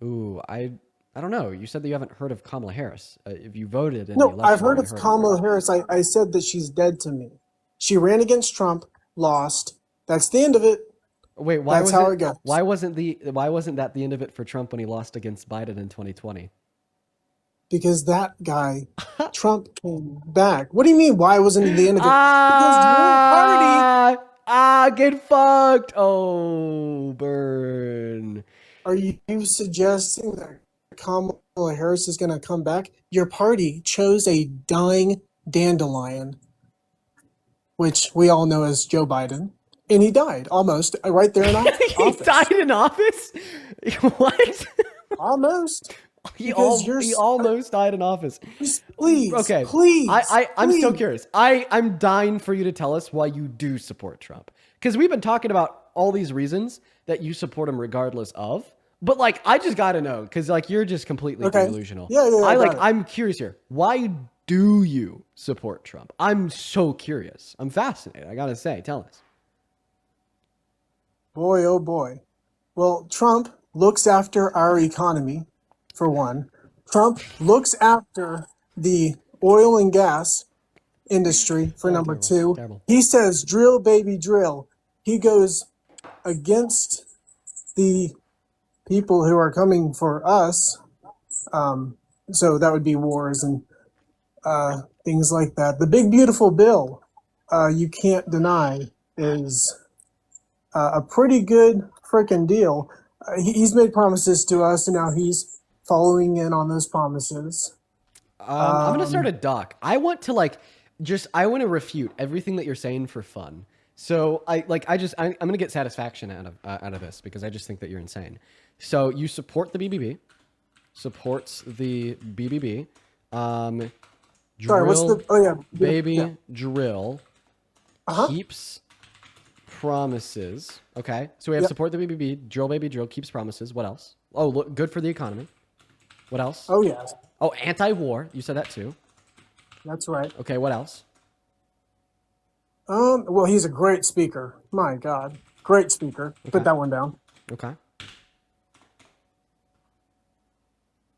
Ooh, I don't know. You said that you haven't heard of Kamala Harris. If you voted in the No, election, I've heard of Kamala Harris. I said that she's dead to me. She ran against Trump, lost. That's the end of it. Wait, why That's how it goes. Why wasn't that the end of it for Trump when he lost against Biden in 2020? Because that guy, Trump, came back. What do you mean? Why wasn't it the end of it? Because your party. Get fucked. Oh, burn. Are you suggesting that Kamala Harris is going to come back? Your party chose a dying dandelion, which we all know as Joe Biden, and he died almost right there in office. He died in office? What? Almost. He almost died in office. Please. Okay. Please. I'm so curious. I'm dying for you to tell us why you do support Trump. Because we've been talking about all these reasons that you support him regardless of. But like, I just got to know because like you're just completely delusional. Yeah. I'm curious here. Why do you support Trump? I'm so curious. I'm fascinated. I got to say, tell us. Boy, oh boy. Well, Trump looks after our economy, for one. Trump looks after the oil and gas industry, for number two. Terrible. He says, drill, baby, drill. He goes against the people who are coming for us So that would be wars and things like that. The big beautiful bill, you can't deny, is a pretty good freaking deal. He's made promises to us, and now he's following in on those promises. I'm gonna start a doc. I want to I want to refute everything that you're saying for fun. So I'm gonna get satisfaction out of this because I just think that you're insane. So you support the BBB, supports the BBB. Sorry, what's Drill, the? Oh yeah, baby yeah. drill Uh-huh. keeps promises. Okay, so we have Yep. support the BBB. Drill, baby drill keeps promises. What else? Oh, look, good for the economy. What else? Oh yes, Oh, anti-war. You said that too. that's right. Okay, what else? Well, he's a great speaker. My God, great speaker. Okay. Put that one down. Okay.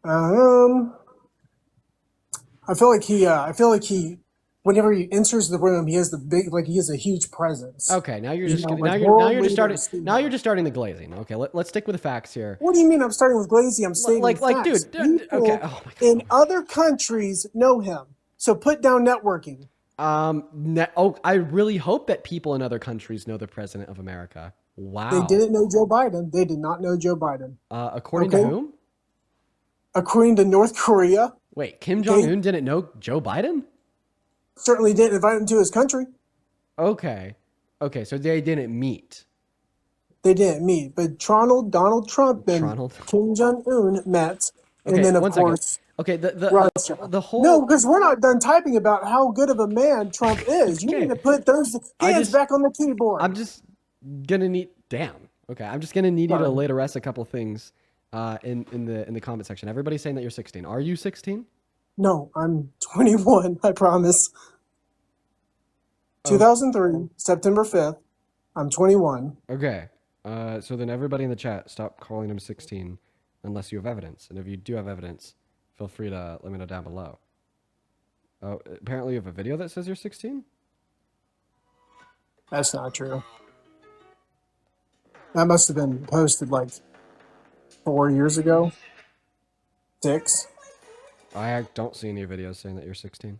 I feel like he, whenever he enters the room, he has he has a huge presence. Okay, now you're You just know, gonna, like now world you're just leaders, starting you now know. you're just starting the glazing. Okay, let's stick with the facts here. What do you mean I'm starting with Glazy? I'm stating Like, facts. dude, People okay. Oh my God. in other countries know him. So put down networking. I really hope that people in other countries know the president of America. Wow. They didn't know Joe Biden. They did not know Joe Biden. According to whom? According to North Korea, Wait, Kim Jong-un didn't know Joe Biden? certainly didn't invite him to his country. Okay, so they didn't meet. They didn't meet, but Donald Trump and Donald. Kim Jong-un met, Okay, and then of one second. course Okay, Russia. the whole No, because we're not done typing about how good of a man Trump is. You Okay. need to put those hands back on the keyboard. I'm just gonna need I'm just gonna need you to Sorry. lay to rest a couple things in the comment section. Everybody's saying that you're 16. Are you 16? No, I'm 21. I promise. Oh. 2003, September 5th. I'm 21. Okay. So then everybody in the chat, stop calling him 16 unless you have evidence. And if you do have evidence, feel free to let me know down below. Oh, apparently you have a video that says you're 16? That's not true. That must have been posted like 4 years ago. 6. I don't see any videos saying that you're 16.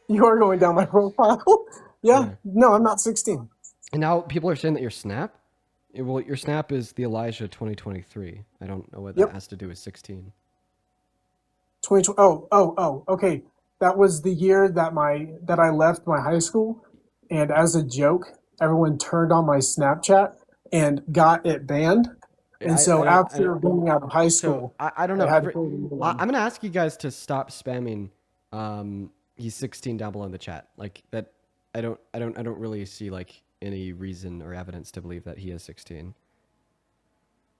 You are going down my profile. Yeah. No, I'm not 16. And now people are saying that your Snap? Well, your Snap is the Elijah 2023. I don't know what that has to do with 16. 2020. Oh, okay. That was the year that I left my high school, and as a joke, everyone turned on my Snapchat and got it banned. And so after being out of high school, I don't know. I'm going to ask you guys to stop spamming he's 16 down below in the chat. Like that I don't really see like any reason or evidence to believe that he is 16.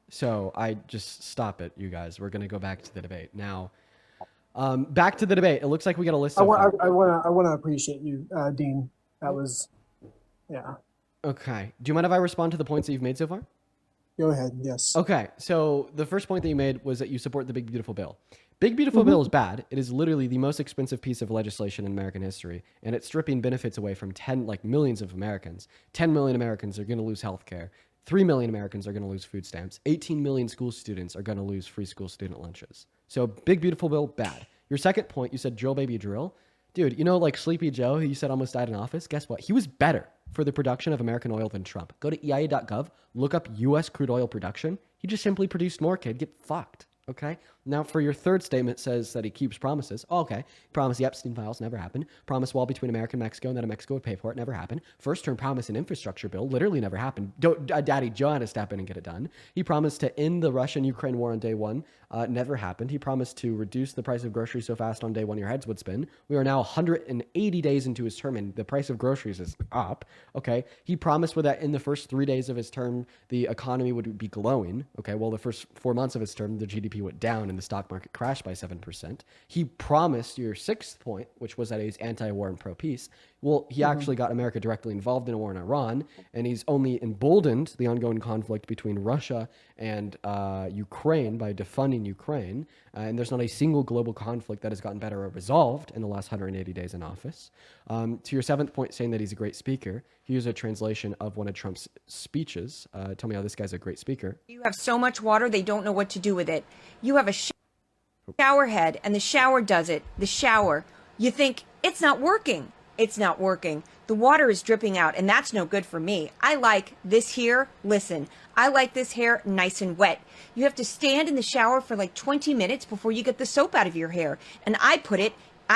So I just stop it, you guys. We're going to go back to the debate. Now, back to the debate. It looks like we got a list I want to appreciate you, Dean. That was, yeah. Okay. Do you mind if I respond to the points that you've made so far? Go ahead. Yes. Okay. So the first point that you made was that you support the Big Beautiful Bill. Big Beautiful Bill is bad. It is literally the most expensive piece of legislation in American history, and it's stripping benefits away from millions of Americans. 10 million Americans are going to lose health care. 3 million Americans are going to lose food stamps. 18 million school students are going to lose free school student lunches. So Big Beautiful Bill, bad. Your second point, you said drill baby drill. Dude, you know like Sleepy Joe, who you said almost died in office? Guess what? He was better for the production of American oil than Trump. Go to EIA.gov, look up U.S. crude oil production. He just simply produced more, kid. Get fucked. Okay. Now, for your third statement, says that he keeps promises. Oh, okay. Promise the Epstein files never happened. Promise wall between America and Mexico, and that Mexico would pay for it. Never happened. First term promise an infrastructure bill. Literally never happened. Daddy Joe had to step in and get it done. He promised to end the Russian-Ukraine war on day one. Never happened. He promised to reduce the price of groceries so fast on day one your heads would spin. We are now 180 days into his term, and the price of groceries is up. Okay. He promised that in the first 3 days of his term, the economy would be glowing. Okay. Well, the first 4 months of his term, the GDP went down and the stock market crashed by 7%. He promised your sixth point, which was that he's anti-war and pro-peace. Well, he actually got America directly involved in a war in Iran, and he's only emboldened the ongoing conflict between Russia and Ukraine by defunding Ukraine. And there's not a single global conflict that has gotten better or resolved in the last 180 days in office. To your seventh point, saying that he's a great speaker, here's a translation of one of Trump's speeches. Tell me how this guy's a great speaker. You have so much water, they don't know what to do with it. You have a shower head and the shower does it, the shower, you think it's not working. It's not working. The water is dripping out, and that's no good for me. I like this here. Listen, I like this hair nice and wet. You have to stand in the shower for like 20 minutes before you get the soap out of your hair. And I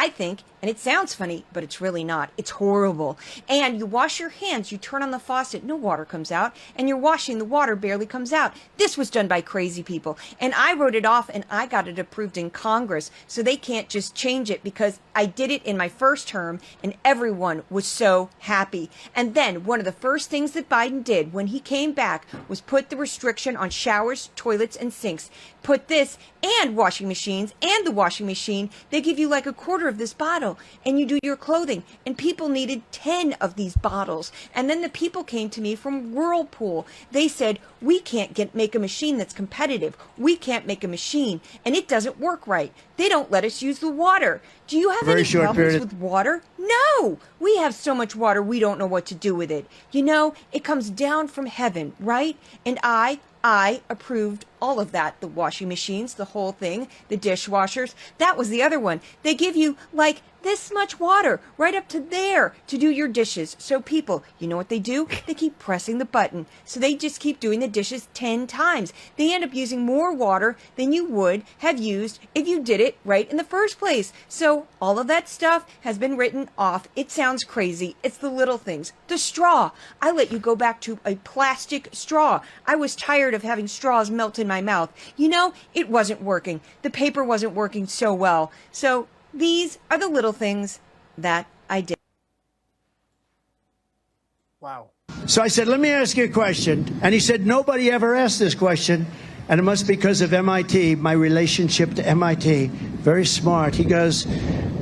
think, and it sounds funny, but it's really not. It's horrible. And you wash your hands, you turn on the faucet, no water comes out, and you're washing, the water barely comes out. This was done by crazy people. And I wrote it off and I got it approved in Congress, so they can't just change it because I did it in my first term and everyone was so happy. And then one of the first things that Biden did when he came back was put the restriction on showers, toilets, and sinks. Put this and washing machines and the washing machine. They give you like a quarter of this bottle and you do your clothing. And people needed 10 of these bottles. And then the people came to me from Whirlpool. They said, we can't make a machine that's competitive. We can't make a machine and it doesn't work right. They don't let us use the water. Do you have any problems with water? No, we have so much water we don't know what to do with it. You know, it comes down from heaven, right? And I approved all of that. The washing machines, the whole thing, the dishwashers. That was the other one. They give you like this much water right up to there to do your dishes. So people, you know what they do? They keep pressing the button. So they just keep doing the dishes 10 times. They end up using more water than you would have used if you did it right in the first place. So all of that stuff has been written off. It sounds crazy. It's the little things. The straw. I let you go back to a plastic straw. I was tired of having straws melt in my mouth. You know, it wasn't working. The paper wasn't working so well. So these are the little things that I did. Wow. So I said, let me ask you a question. And he said, nobody ever asked this question. And it must be because of MIT, my relationship to MIT. Very smart. He goes,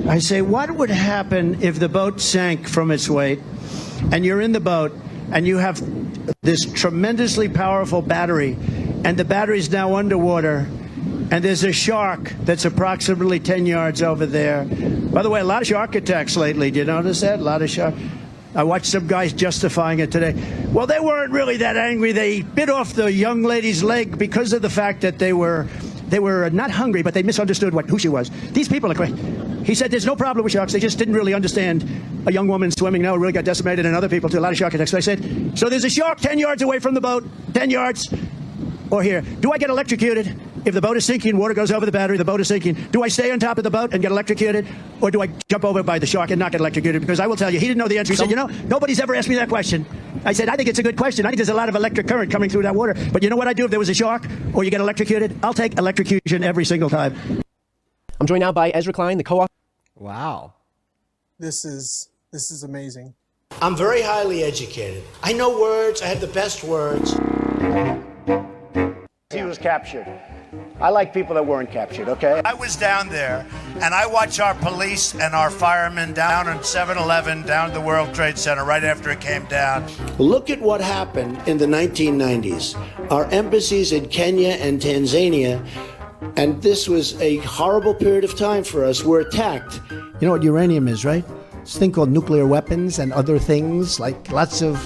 I say, what would happen if the boat sank from its weight and you're in the boat and you have this tremendously powerful battery and the battery's now underwater and there's a shark that's approximately 10 yards over there. By the way, a lot of shark attacks lately. Do you notice that? A lot of shark. I watched some guys justifying it today. Well, they weren't really that angry. They bit off the young lady's leg because of the fact that they were not hungry, but they misunderstood who she was. These people are crazy. He said there's no problem with sharks. They just didn't really understand a young woman swimming now really got decimated and other people too. A lot of shark attacks. So I said, so there's a shark 10 yards away from the boat, 10 yards, or here. Do I get electrocuted? If the boat is sinking, water goes over the battery, the boat is sinking, do I stay on top of the boat and get electrocuted? Or do I jump over by the shark and not get electrocuted? Because I will tell you, he didn't know the answer. He said, you know, nobody's ever asked me that question. I said, I think it's a good question. I think there's a lot of electric current coming through that water. But you know what I'd do if there was a shark or you get electrocuted? I'll take electrocution every single time. I'm joined now by Ezra Klein, the co-author. Wow. This is amazing. I'm very highly educated. I know words. I have the best words. He was captured. I like people that weren't captured, okay? I was down there, and I watched our police and our firemen down on 7-Eleven, down the World Trade Center right after it came down. Look at what happened in the 1990s. Our embassies in Kenya and Tanzania, and this was a horrible period of time for us, were attacked. You know what uranium is, right? It's a thing called nuclear weapons and other things, like lots of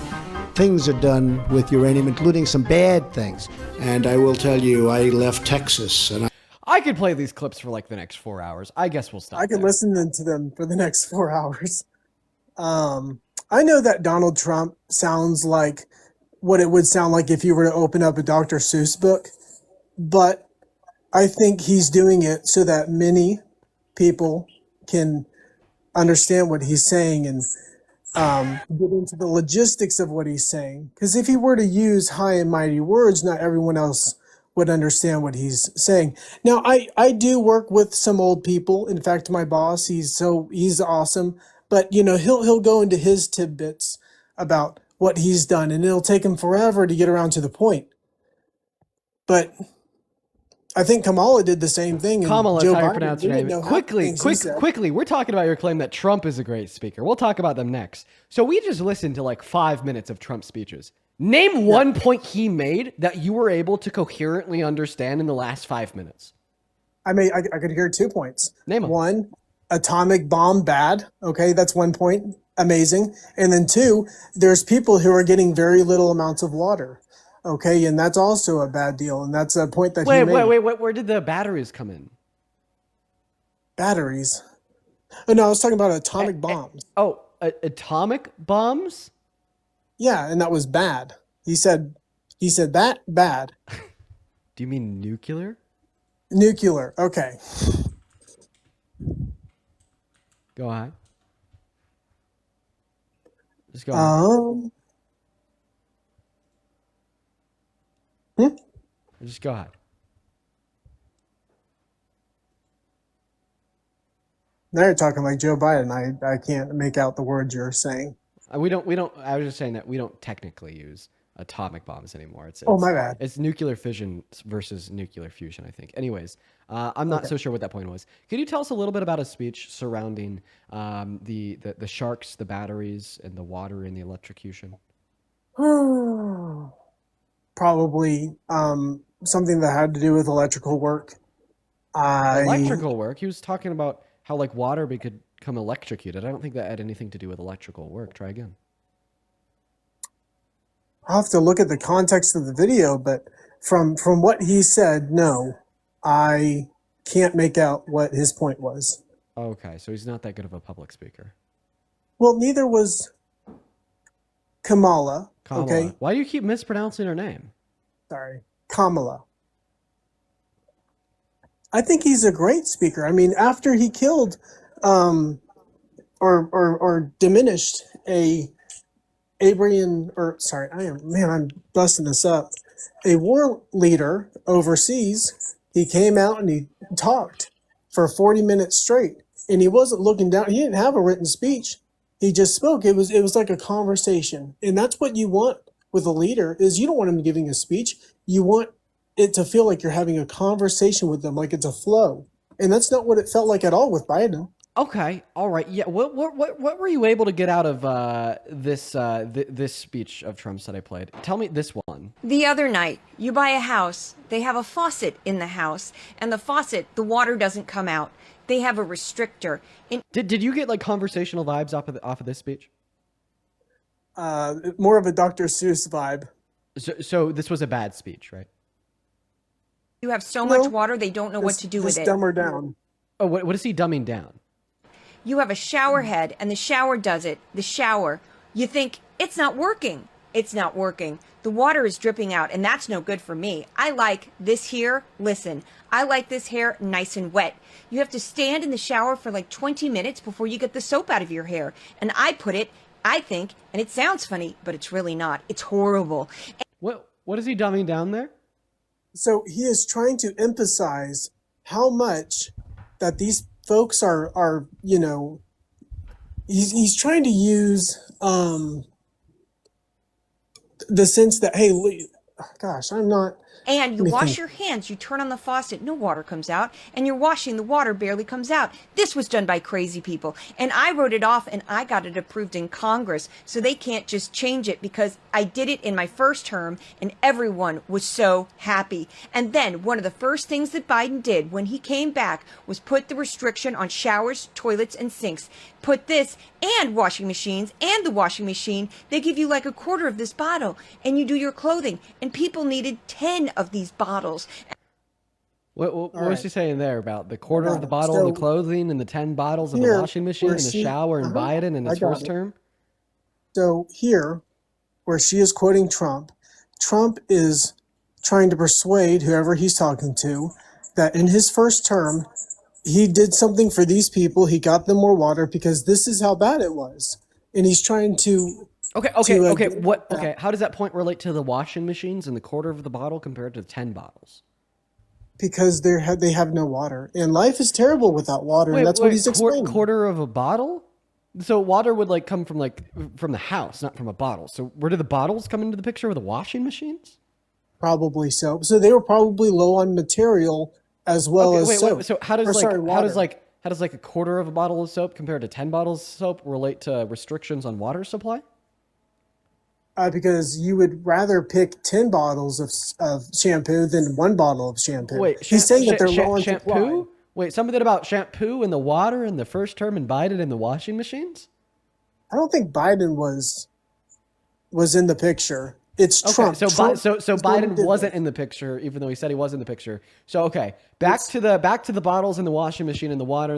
things are done with uranium, including some bad things. And I will tell you, I left Texas and I could play these clips for like the next 4 hours. I guess we'll stop. I could listen to them for the next 4 hours. I know that Donald Trump sounds like what it would sound like if you were to open up a Dr. Seuss book, but I think he's doing it so that many people can understand what he's saying and get into the logistics of what he's saying. Because if he were to use high and mighty words, not everyone else would understand what he's saying. Now, I do work with some old people. In fact, my boss, he's awesome. But you know, he'll go into his tidbits about what he's done, and it'll take him forever to get around to the point. But I think Kamala did the same thing. Kamala, Joe how you Biden pronounce your name. Quickly, we're talking about your claim that Trump is a great speaker. We'll talk about them next. So we just listened to like 5 minutes of Trump speeches. Name one point he made that you were able to coherently understand in the last 5 minutes. I could hear 2 points. Name them. One, atomic bomb bad. Okay, that's 1 point. Amazing. And then 2, there's people who are getting very little amounts of water. Okay, and that's also a bad deal. And that's a point that he made. Wait. Where did the batteries come in? Batteries. Oh, no, I was talking about atomic bombs. Atomic bombs? Yeah, and that was bad. He said that bad. Do you mean nuclear? Nuclear. Okay. Go ahead. Just go ahead. Just go ahead. Now you're talking like Joe Biden. I can't make out the words you're saying. We don't. I was just saying that we don't technically use atomic bombs anymore. It's my bad. It's nuclear fission versus nuclear fusion, I think. Anyways, I'm not so sure what that point was. Could you tell us a little bit about a speech surrounding the sharks, the batteries, and the water and the electrocution? Probably something that had to do with electrical work. Electrical work? He was talking about how like water could become electrocuted. I don't think that had anything to do with electrical work. Try again. I'll have to look at the context of the video, but from what he said, no, I can't make out what his point was. Okay, so he's not that good of a public speaker. Well, neither was Kamala. Okay. Why do you keep mispronouncing her name? Sorry, Kamala. I think he's a great speaker. I mean, after he killed or diminished I'm busting this up. A war leader overseas, he came out and he talked for 40 minutes straight. And he wasn't looking down. He didn't have a written speech. He just spoke. It was like a conversation. And that's what you want with a leader, is you don't want him giving a speech. You want it to feel like you're having a conversation with them, like it's a flow. And that's not what it felt like at all with Biden. Okay, all right, yeah. What were you able to get out of this speech of Trump's that I played? Tell me this one. The other night, you buy a house, they have a faucet in the house, and the faucet, the water doesn't come out. They have a restrictor. Did you get like conversational vibes off of this speech? More of a Dr. Seuss vibe. So this was a bad speech, right? You have so much water, they don't know what to do with it. Dumb her down. Oh, what is he dumbing down? You have a shower head, and the shower does it. The shower. You think, it's not working. It's not working. The water is dripping out, and that's no good for me. I like this here. Listen, I like this hair nice and wet. You have to stand in the shower for like 20 minutes before you get the soap out of your hair. And I think, and it sounds funny, but it's really not. It's horrible. What is he dumbing down there? So he is trying to emphasize how much that these folks are he's trying to use the sense that, hey, gosh, I'm not. And you wash your hands, you turn on the faucet, no water comes out, and you're washing, the water barely comes out. This was done by crazy people. And I wrote it off and I got it approved in Congress, so they can't just change it because I did it in my first term and everyone was so happy. And then one of the first things that Biden did when he came back was put the restriction on showers, toilets, and sinks. Put this and washing machines and the washing machine. They give you like a quarter of this bottle and you do your clothing. And people needed 10 of these bottles. What was he saying there about the quarter of the bottle of the clothing and the 10 bottles of the washing machine and the shower and Biden in his first term? So here, where she is quoting Trump, Trump is trying to persuade whoever he's talking to that in his first term, he did something for these people. He got them more water because this is how bad it was. And he's trying to... Okay. How does that point relate to the washing machines and the quarter of the bottle compared to 10 bottles? Because they have no water. And life is terrible without water. And that's what he's explaining. Quarter of a bottle? So water would like come from the house, not from a bottle. So where do the bottles come into the picture with the washing machines? Probably so. So they were probably low on material as well as soap. So how does a quarter of a bottle of soap compared to 10 bottles of soap relate to restrictions on water supply? Because you would rather pick 10 bottles of shampoo than one bottle of shampoo. Wait, he's saying that they're low on shampoo? supply. Wait, something about shampoo and the water in the first term and Biden in the washing machines? I don't think Biden was in the picture It's Trump. So Biden wasn't in the picture, even though he said he was in the picture. So okay, back to the bottles and the washing machine and the water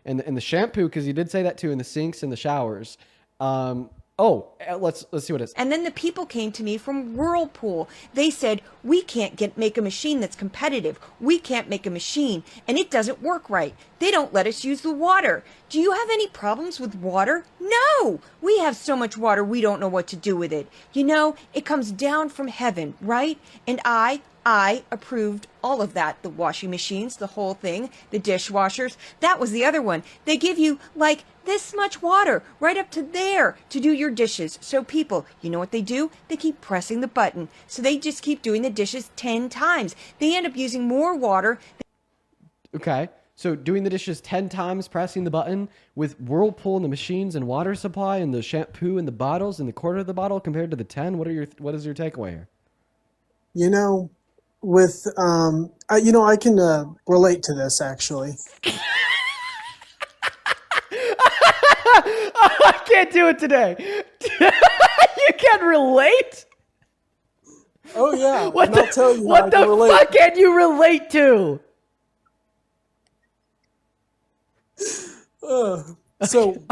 and the shampoo, because you did say that too, in the sinks and the showers. Let's see what it is. And then the people came to me from Whirlpool. They said, we can't make a machine that's competitive. We can't make a machine, and it doesn't work right. They don't let us use the water. Do you have any problems with water? No! We have so much water, we don't know what to do with it. You know, it comes down from heaven, right? And I approved all of that. The washing machines, the whole thing, the dishwashers. That was the other one. They give you like this much water right up to there to do your dishes. So people, you know what they do? They keep pressing the button. So they just keep doing the dishes 10 times. They end up using more water. Okay. So doing the dishes 10 times, pressing the button with Whirlpool and the machines and water supply and the shampoo and the bottles and the quarter of the bottle compared to the 10. What is your takeaway here? You know, with I can relate to this actually. I can't do it today. You can relate? Oh yeah. What I'll tell you what the fuck can you relate to?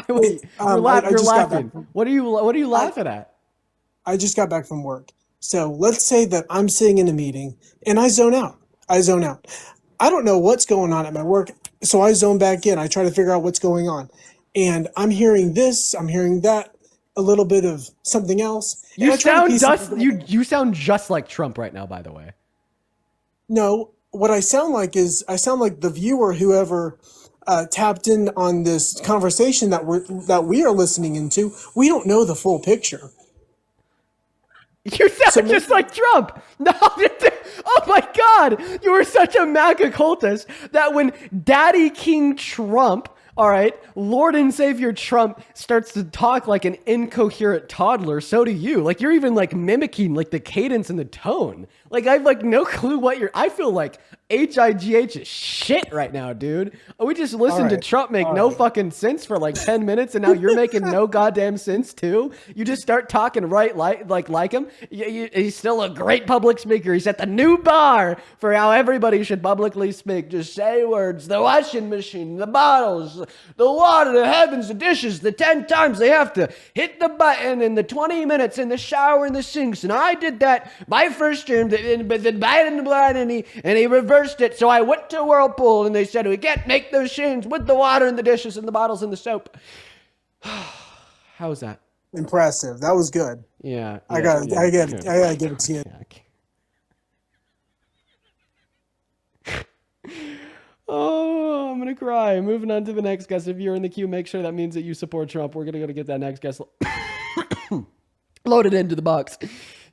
Wait, you're laughing. What are you laughing at? I just got back from work. So let's say that I'm sitting in a meeting and I zone out. I don't know what's going on at my work, so I zone back in. I try to figure out what's going on. And I'm hearing this, I'm hearing that, a little bit of something else. You sound just like Trump right now, by the way. No, what I sound like is I sound like the viewer, whoever tapped in on this conversation that we are listening into. We don't know the full picture. You sound just like Trump. No, oh my God. You were such a MAGA cultist that when Daddy King Trump, all right, Lord and Savior Trump starts to talk like an incoherent toddler, so do you. Like, you're even like mimicking like the cadence and the tone. Like, I have like no clue I feel like HIGH is shit right now, dude. We just listened to Trump make no fucking sense for like 10 minutes, and now you're making no goddamn sense too. You just start talking like him. He's still a great public speaker. He set the new bar for how everybody should publicly speak. Just say words. The washing machine, the bottles, the water, the heavens, the dishes, the 10 times they have to hit the button, and the 20 minutes in the shower and the sinks. And I did that my first term, but then Biden and he reversed it. So I went to Whirlpool and they said, we can't make those machines with the water and the dishes and the bottles and the soap. How was that? Impressive. That was good. Yeah. I gotta give it to you. Oh, I'm going to cry. Moving on to the next guest. If you're in the queue, make sure that means that you support Trump. We're going to go to get that next guest loaded into the box.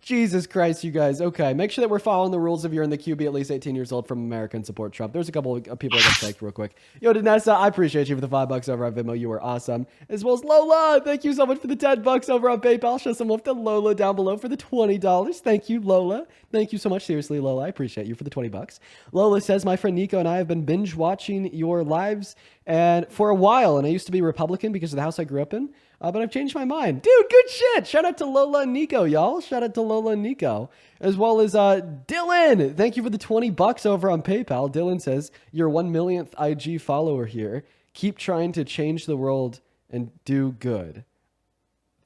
Jesus Christ, you guys. Okay, make sure that we're following the rules if you're in the queue, be at least 18 years old from America and support Trump. There's a couple of people I got tagged real quick. Yo, Danessa, I appreciate you for the $5 over on Venmo. You were awesome. As well as Lola, thank you so much for the $10 over on PayPal. Show some love to Lola down below for the $20. Thank you, Lola. Thank you so much. Seriously, Lola, I appreciate you for the $20. Lola says, my friend Nico and I have been binge watching your lives and for a while, and I used to be Republican because of the house I grew up in. But I've changed my mind. Dude, good shit. Shout out to Lola and Nico, y'all. Shout out to Lola and Nico. As well as Dylan. Thank you for the $20 over on PayPal. Dylan says, your 1 millionth IG follower here. Keep trying to change the world and do good.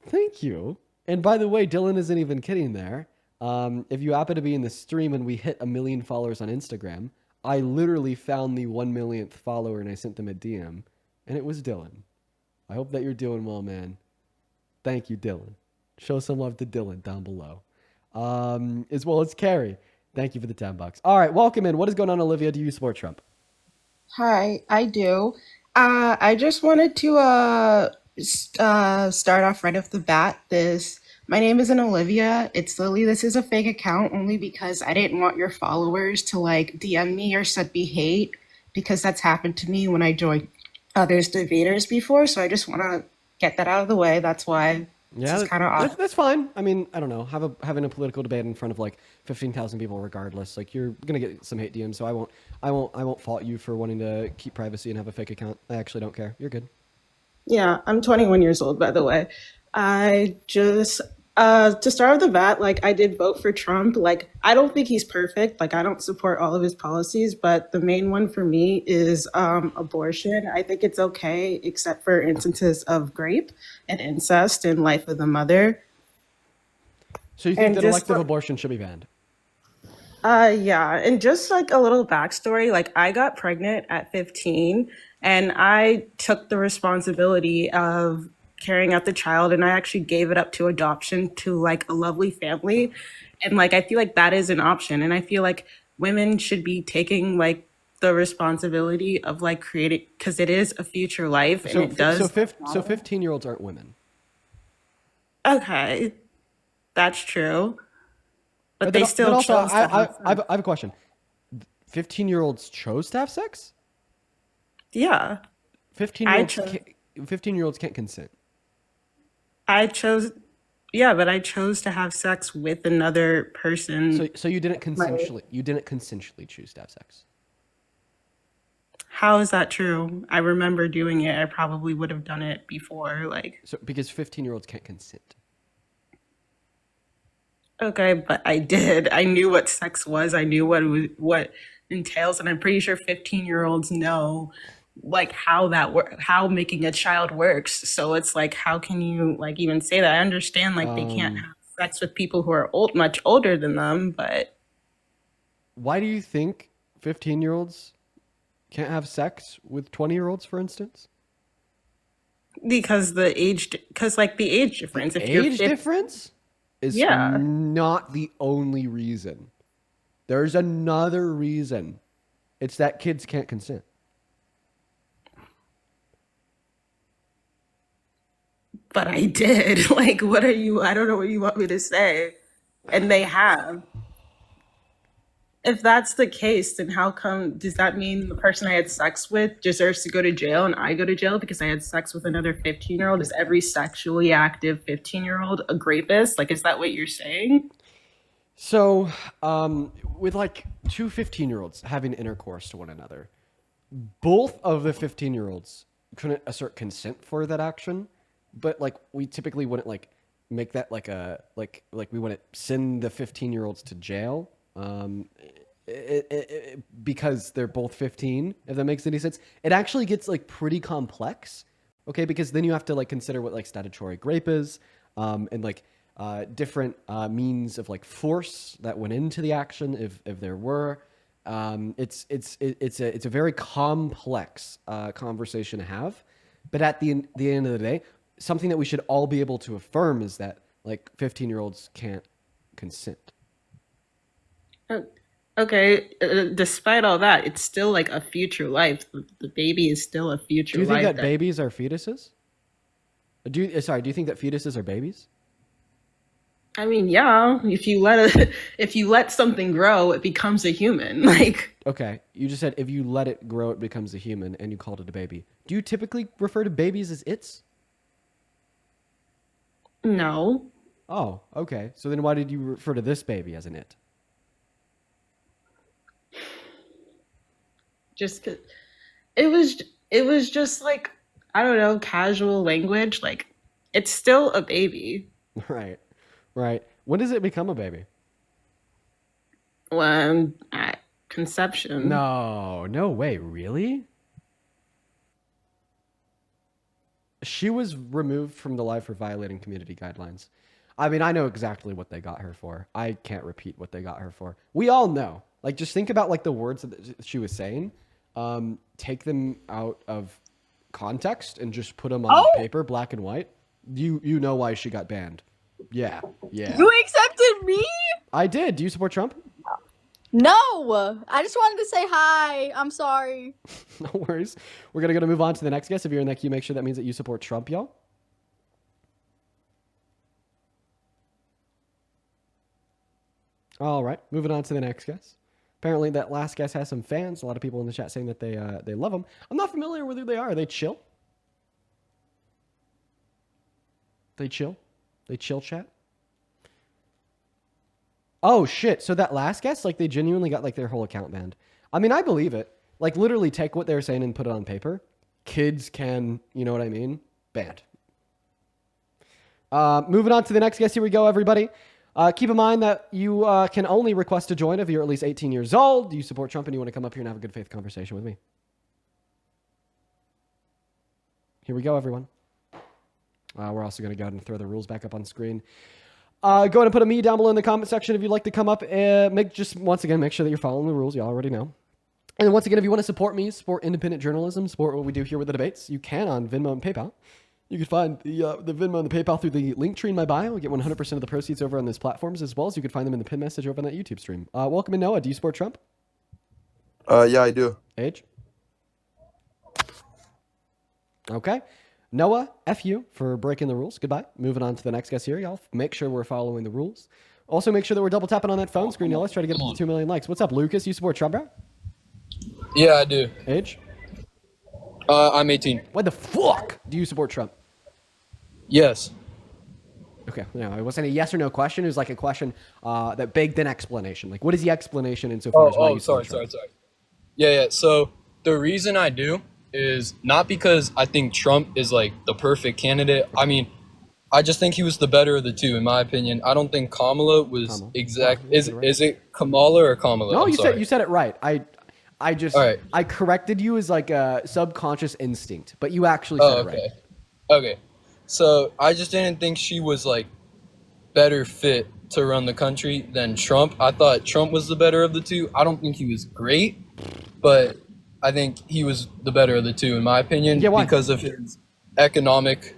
Thank you. And by the way, Dylan isn't even kidding there. If you happen to be in the stream and we hit 1 million followers on Instagram, I literally found the 1 millionth follower and I sent them a DM. And it was Dylan. I hope that you're doing well, man. Thank you, Dylan. Show some love to Dylan down below. As well as Carrie. Thank you for the $10. All right, welcome in. What is going on, Olivia? Do you support Trump? Hi, I do. I just wanted to start off right off the bat. My name isn't Olivia. It's Lily. This is a fake account only because I didn't want your followers to like DM me or send me hate, because that's happened to me when I joined others debaters before, so I just want to get that out of the way. That's why it's kind of odd. That's fine. I mean, I don't know. Having a political debate in front of like 15,000 people, regardless, like you're gonna get some hate DMs. So I won't fault you for wanting to keep privacy and have a fake account. I actually don't care. You're good. Yeah, I'm 21 years old, by the way. I just To start with the bat, like I did vote for Trump. Like I don't think he's perfect. Like I don't support all of his policies, but the main one for me is abortion. I think it's okay, except for instances of rape and incest and life of the mother. So you think that elective abortion should be banned? Yeah, and just like a little backstory, like I got pregnant at 15 and I took the responsibility of carrying out the child and I actually gave it up to adoption to like a lovely family. And like I feel like that is an option and I feel like women should be taking like the responsibility of like creating, because it is a future life and it does. So 15-year-olds aren't women. Okay, that's true. But they still but also, chose to have I have a question. 15-year-olds chose to have sex? Yeah. 15-year-olds can't consent. I chose, yeah, but I chose to have sex with another person. So you didn't consensually choose to have sex. How is that true? I remember doing it. I probably would have done it before, like. So because 15-year-olds can't consent. Okay, but I did. I knew what sex was. I knew what entails, and I'm pretty sure 15-year-olds know like how making a child works. So it's like, how can you like even say that? I understand like they can't have sex with people who are much older than them, but why do you think 15-year-olds can't have sex with 20-year-olds, for instance? Because the age difference. The age difference is not the only reason. There's another reason. It's that kids can't consent. But I did. Like, what are you? I don't know what you want me to say. And they have. If that's the case, then how come, does that mean the person I had sex with deserves to go to jail and I go to jail because I had sex with another 15-year-old? Is every sexually active 15-year-old a rapist? Like, is that what you're saying? So, with like two 15-year-olds having intercourse to one another, both of the 15-year-olds couldn't assert consent for that action, but like we typically wouldn't like make that like a like we wouldn't send the 15-year-olds to jail. Because they're both 15, if that makes any sense. It actually gets like pretty complex, okay? Because then you have to like consider what like statutory rape is, and like different means of like force that went into the action, if there were. It's a very complex conversation to have, but at the end of the day, something that we should all be able to affirm is that like 15-year-olds can't consent. Okay, despite all that, it's still like a future life. The baby is still a future life. Do you think that babies are fetuses? Do you think that fetuses are babies? I mean, yeah. If you let something grow, it becomes a human. Like. Okay, you just said if you let it grow, it becomes a human, and you called it a baby. Do you typically refer to babies as its? No. Oh, okay. So then why did you refer to this baby as an it? Just it was just like, I don't know, casual language. Like, it's still a baby. Right. When does it become a baby? When at conception. No way, really? She was removed from the life for violating community guidelines. I mean, I know exactly what they got her for. I can't repeat what they got her for. We all know. Like, just think about like the words that she was saying. Take them out of context and just put them on paper, black and white. You know why she got banned. Yeah. You accepted me? I did. Do you support Trump? No. I just wanted to say hi. I'm sorry. No worries. We're going to move on to the next guest. If you're in that queue, make sure that means that you support Trump, y'all. All right. Moving on to the next guest. Apparently, that last guest has some fans. A lot of people in the chat saying that they love him. I'm not familiar with who they are. Are they chill? They chill chat? Oh, shit. So that last guest, like, they genuinely got, like, their whole account banned. I mean, I believe it. Like, literally take what they were saying and put it on paper. Kids can, you know what I mean? Banned. Moving on to the next guest. Here we go, everybody. Keep in mind that you can only request to join if you're at least 18 years old. You support Trump and you want to come up here and have a good faith conversation with me. Here we go, everyone. We're also going to go ahead and throw the rules back up on screen. Go ahead and put a me down below in the comment section if you'd like to come up. Once again, make sure that you're following the rules. You already know. And once again, if you want to support me, support independent journalism, support what we do here with the debates, you can on Venmo and PayPal. You can find the Venmo and the PayPal through the link tree in my bio. We get 100% of the proceeds over on those platforms, as well as you can find them in the pin message over on that YouTube stream. Welcome in, Noah. Do you support Trump? Yeah, I do. Age? Okay. Noah, F you for breaking the rules. Goodbye. Moving on to the next guest here. Y'all make sure we're following the rules. Also, make sure that we're double tapping on that phone screen. Y'all, let's try to get up to 2 million likes. What's up, Lucas? You support Trump, bro? Yeah, I do. Age? I'm 18. Why the fuck do you support Trump? Yes. Okay, no, it wasn't a yes or no question. It was like a question that begged an explanation. Like, what is the explanation insofar as why you support Trump? Sorry. Yeah. So the reason I do is not because I think Trump is like the perfect candidate. I mean, I just think he was the better of the two, in my opinion. I don't think Kamala was exact. Is it Kamala or Kamala? No, you said it right. I corrected you as like a subconscious instinct, but you actually said it right. Okay. So I just didn't think she was like better fit to run the country than Trump. I thought Trump was the better of the two. I don't think he was great, but I think he was the better of the two, in my opinion, because of his economic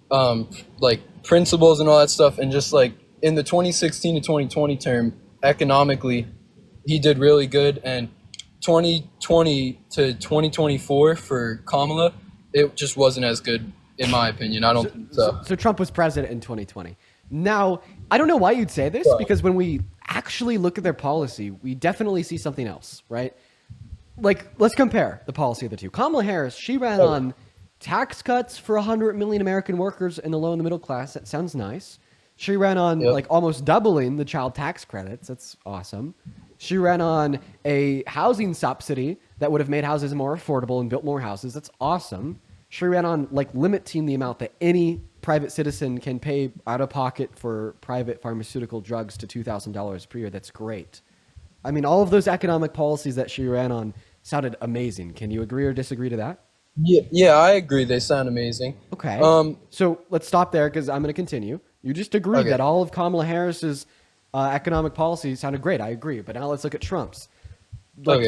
like principles and all that stuff. And just like in the 2016 to 2020 term, economically, he did really good. And 2020 to 2024 for Kamala, it just wasn't as good, in my opinion. I don't think so. So Trump was president in 2020. Now, I don't know why you'd say this, because when we actually look at their policy, we definitely see something else, right? Like, let's compare the policy of the two. Kamala Harris, she ran on tax cuts for 100 million American workers in the low and the middle class. That sounds nice. She ran on like almost doubling the child tax credits. That's awesome. She ran on a housing subsidy that would have made houses more affordable and built more houses. That's awesome. She ran on like limiting the amount that any private citizen can pay out of pocket for private pharmaceutical drugs to $2,000 per year. That's great. I mean, all of those economic policies that she ran on sounded amazing. Can you agree or disagree to that? Yeah, I agree. They sound amazing. Okay. So let's stop there because I'm going to continue. You just agreed that all of Kamala Harris's economic policies sounded great. I agree. But now let's look at Trump's.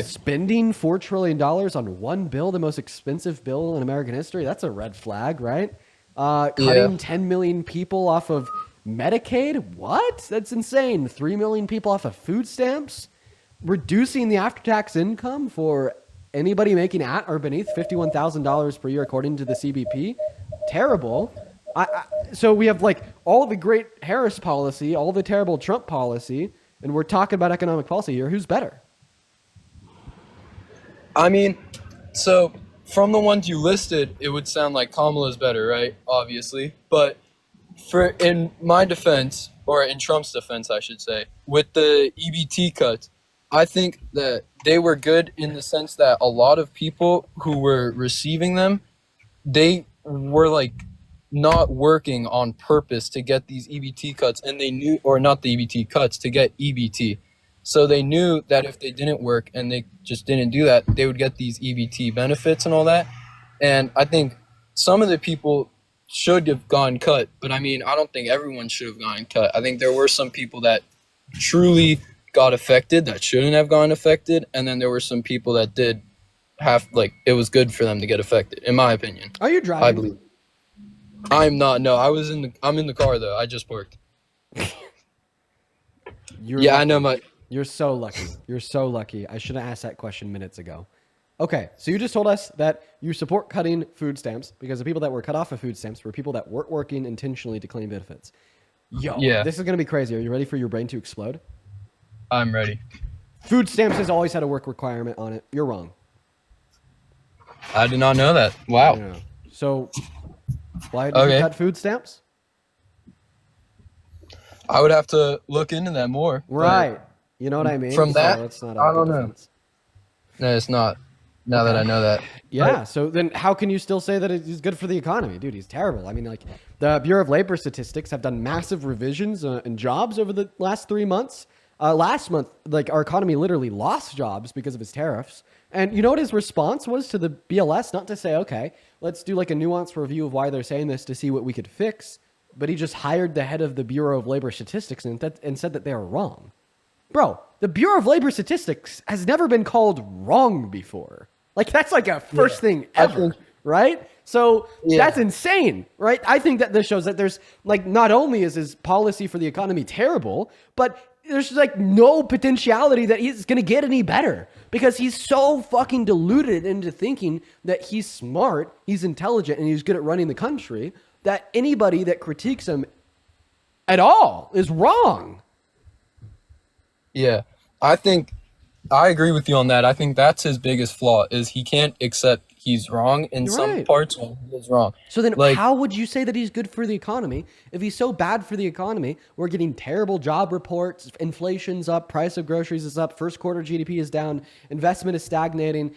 Spending $4 trillion on one bill, the most expensive bill in American history, that's a red flag, right? Cutting 10 million people off of Medicaid? What? That's insane. 3 million people off of food stamps? Reducing the after-tax income for anybody making at or beneath $51,000 per year, according to the CBP? Terrible. So we have like all the great Harris policy, all the terrible Trump policy, and we're talking about economic policy here. Who's better? I mean, so from the ones you listed, it would sound like Kamala's better, right? Obviously. But in my defense, or in Trump's defense, I should say, with the EBT cuts, I think that they were good in the sense that a lot of people who were receiving them, they were like not working on purpose to get these EBT cuts, and they knew, or not the EBT cuts, to get EBT. So they knew that if they didn't work and they just didn't do that, they would get these EBT benefits and all that. And I think some of the people should have gone cut, but I mean, I don't think everyone should have gone cut. I think there were some people that truly got affected that shouldn't have gone affected, and then there were some people that did have, like, it was good for them to get affected, in my opinion. Are you driving? I believe. I'm not. No, I'm in the car though. I just parked. I know You're so lucky. You're so lucky. I should have asked that question minutes ago. Okay, so you just told us that you support cutting food stamps because the people that were cut off of food stamps were people that weren't working intentionally to claim benefits. This is going to be crazy. Are you ready for your brain to explode? I'm ready. Food stamps has always had a work requirement on it. You're wrong. I did not know that. Wow. Yeah. So why did you cut food stamps? I would have to look into that more. Right. You know what I mean? From that, it's not I don't know. No, it's not. Now that I know that. Yeah. So then how can you still say that he's good for the economy? Dude, he's terrible. I mean, like, the Bureau of Labor Statistics have done massive revisions in jobs over the last 3 months. Last month, like, our economy literally lost jobs because of his tariffs. And you know what his response was to the BLS? Not to say, okay, let's do like a nuanced review of why they're saying this to see what we could fix. But he just hired the head of the Bureau of Labor Statistics and said that they are wrong. Bro, the Bureau of Labor Statistics has never been called wrong before. Like, that's like a first thing ever, right? So that's insane, right? I think that this shows that there's, like, not only is his policy for the economy terrible, but there's like no potentiality that he's going to get any better because he's so fucking deluded into thinking that he's smart, he's intelligent, and he's good at running the country, that anybody that critiques him at all is wrong. Yeah, I think I agree with you on that. I think that's his biggest flaw is he can't accept he's wrong in some parts when he is wrong. So then how would you say that he's good for the economy? If he's so bad for the economy, we're getting terrible job reports, inflation's up, price of groceries is up, first quarter GDP is down, investment is stagnating,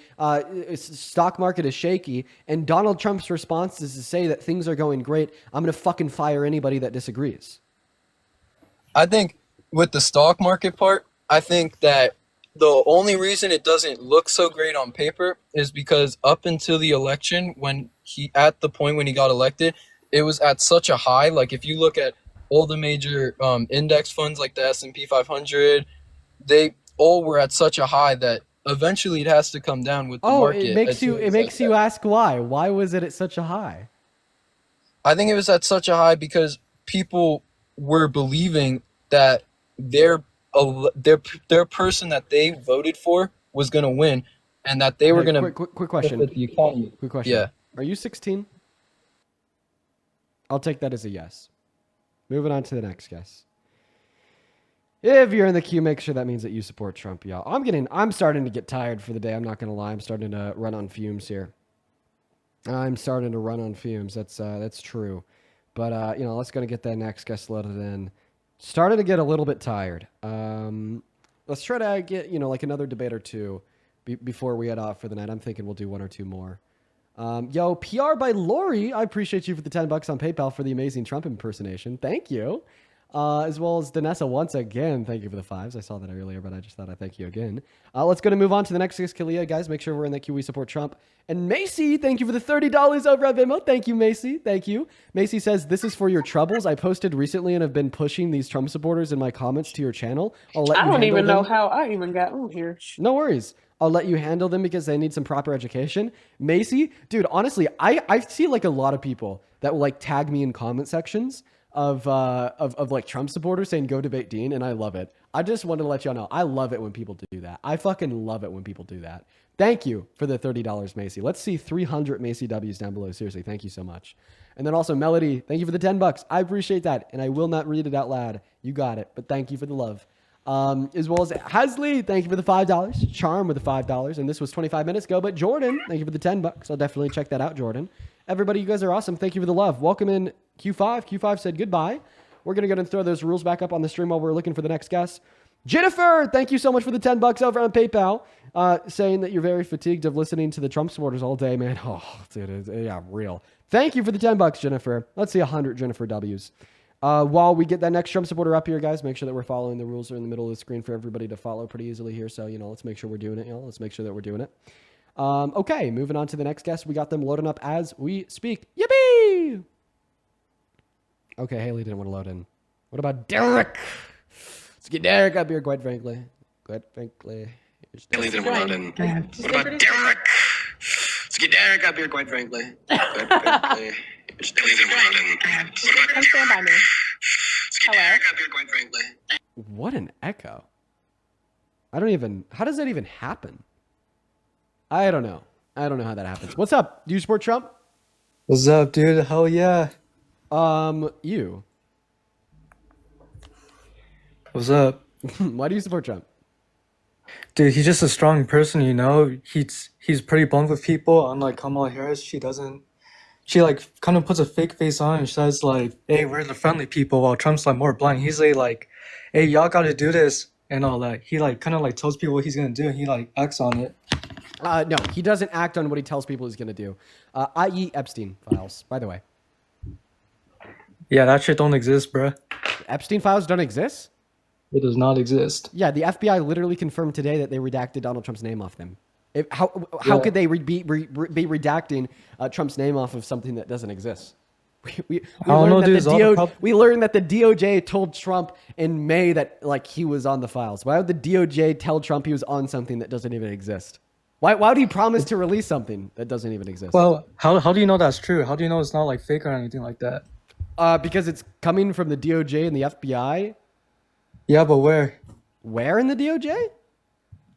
stock market is shaky, and Donald Trump's response is to say that things are going great. I'm going to fucking fire anybody that disagrees. I think with the stock market part, I think that the only reason it doesn't look so great on paper is because up until the election, at the point when he got elected, it was at such a high. Like, if you look at all the major index funds like the S&P 500, they all were at such a high that eventually it has to come down with the market. It makes you ask why. Why was it at such a high? I think it was at such a high because people were believing that their person that they voted for was going to win, and that they were going to quick question. The economy. Quick question. Yeah. Are you 16? I'll take that as a yes. Moving on to the next guess. If you're in the queue, make sure that means that you support Trump, y'all. I'm starting to get tired for the day. I'm not going to lie. I'm starting to run on fumes here. That's true. But let's go to get that next guest loaded in. Started to get a little bit tired. Let's try to get, like another debate or two before we head off for the night. I'm thinking we'll do one or two more. PR by Lori. I appreciate you for the $10 on PayPal for the amazing Trump impersonation. Thank you. As well as Danessa once again. Thank you for the 5s. I saw that earlier, but I just thought I'd thank you again. Let's go to move on to the next guest, Kalia. Guys, make sure we're in that queue. We support Trump. And Macy, thank you for the $30 over at Venmo. Thank you, Macy. Thank you. Macy says, this is for your troubles. I posted recently and have been pushing these Trump supporters in my comments to your channel. I don't even know how I even got on here. No worries. I'll let you handle them because they need some proper education. Macy, dude, honestly, I see like a lot of people that will like tag me in comment sections of like Trump supporters saying go debate Dean, and I love it. I just wanted to let y'all know I love it when people do that. I fucking love it when people do that. Thank you for the $30, Macy. Let's see 300 Macy W's down below. Seriously, thank you so much. And then also Melody, thank you for the $10. I appreciate that, and I will not read it out loud. You got it, but thank you for the love. As well as Hasley, thank you for the $5. Charm with the $5, and this was 25 minutes ago. But Jordan, thank you for the $10. I'll definitely check that out, Jordan. Everybody, you guys are awesome. Thank you for the love. Welcome in Q5. Q5 said goodbye. We're going to go and throw those rules back up on the stream while we're looking for the next guest. Jennifer, thank you so much for the $10 over on PayPal, saying that you're very fatigued of listening to the Trump supporters all day, man. Oh, dude, yeah, real. Thank you for the $10, Jennifer. Let's see 100 Jennifer W's. While we get that next Trump supporter up here, guys, make sure that we're following the rules are in the middle of the screen for everybody to follow pretty easily here. So, let's make sure we're doing it. Let's make sure that we're doing it. Okay, moving on to the next guest. We got them loading up as we speak. Yippee! Okay, Haley didn't want to load in. What about Derek? Let's get Derek up here, quite frankly. Haley didn't want to load in. What about Derek? Let's get Derek up here, quite frankly. Haley didn't want to load in. Come stand by me. Hello? What an echo. How does that even happen? I don't know how that happens. What's up? Do you support Trump? What's up, dude? Hell yeah. You. What's up? Why do you support Trump? Dude, he's just a strong person, He's pretty blunt with people, unlike Kamala Harris. She like kind of puts a fake face on and says like, hey, we're the friendly people, while Trump's like more blunt. He's like, hey, y'all gotta do this and all that. He like kind of like tells people what he's gonna do and he like acts on it. No, he doesn't act on what he tells people he's going to do, i.e. Epstein files, by the way. Yeah, that shit don't exist, bruh. Epstein files don't exist? It does not exist. Yeah, the FBI literally confirmed today that they redacted Donald Trump's name off them. How could they be redacting Trump's name off of something that doesn't exist? We learned that the DOJ told Trump in May that like he was on the files. Why would the DOJ tell Trump he was on something that doesn't even exist? Why would he promise to release something that doesn't even exist? Well, how do you know that's true? How do you know it's not like fake or anything like that? Because it's coming from the DOJ and the FBI. Yeah, but where? Where in the DOJ?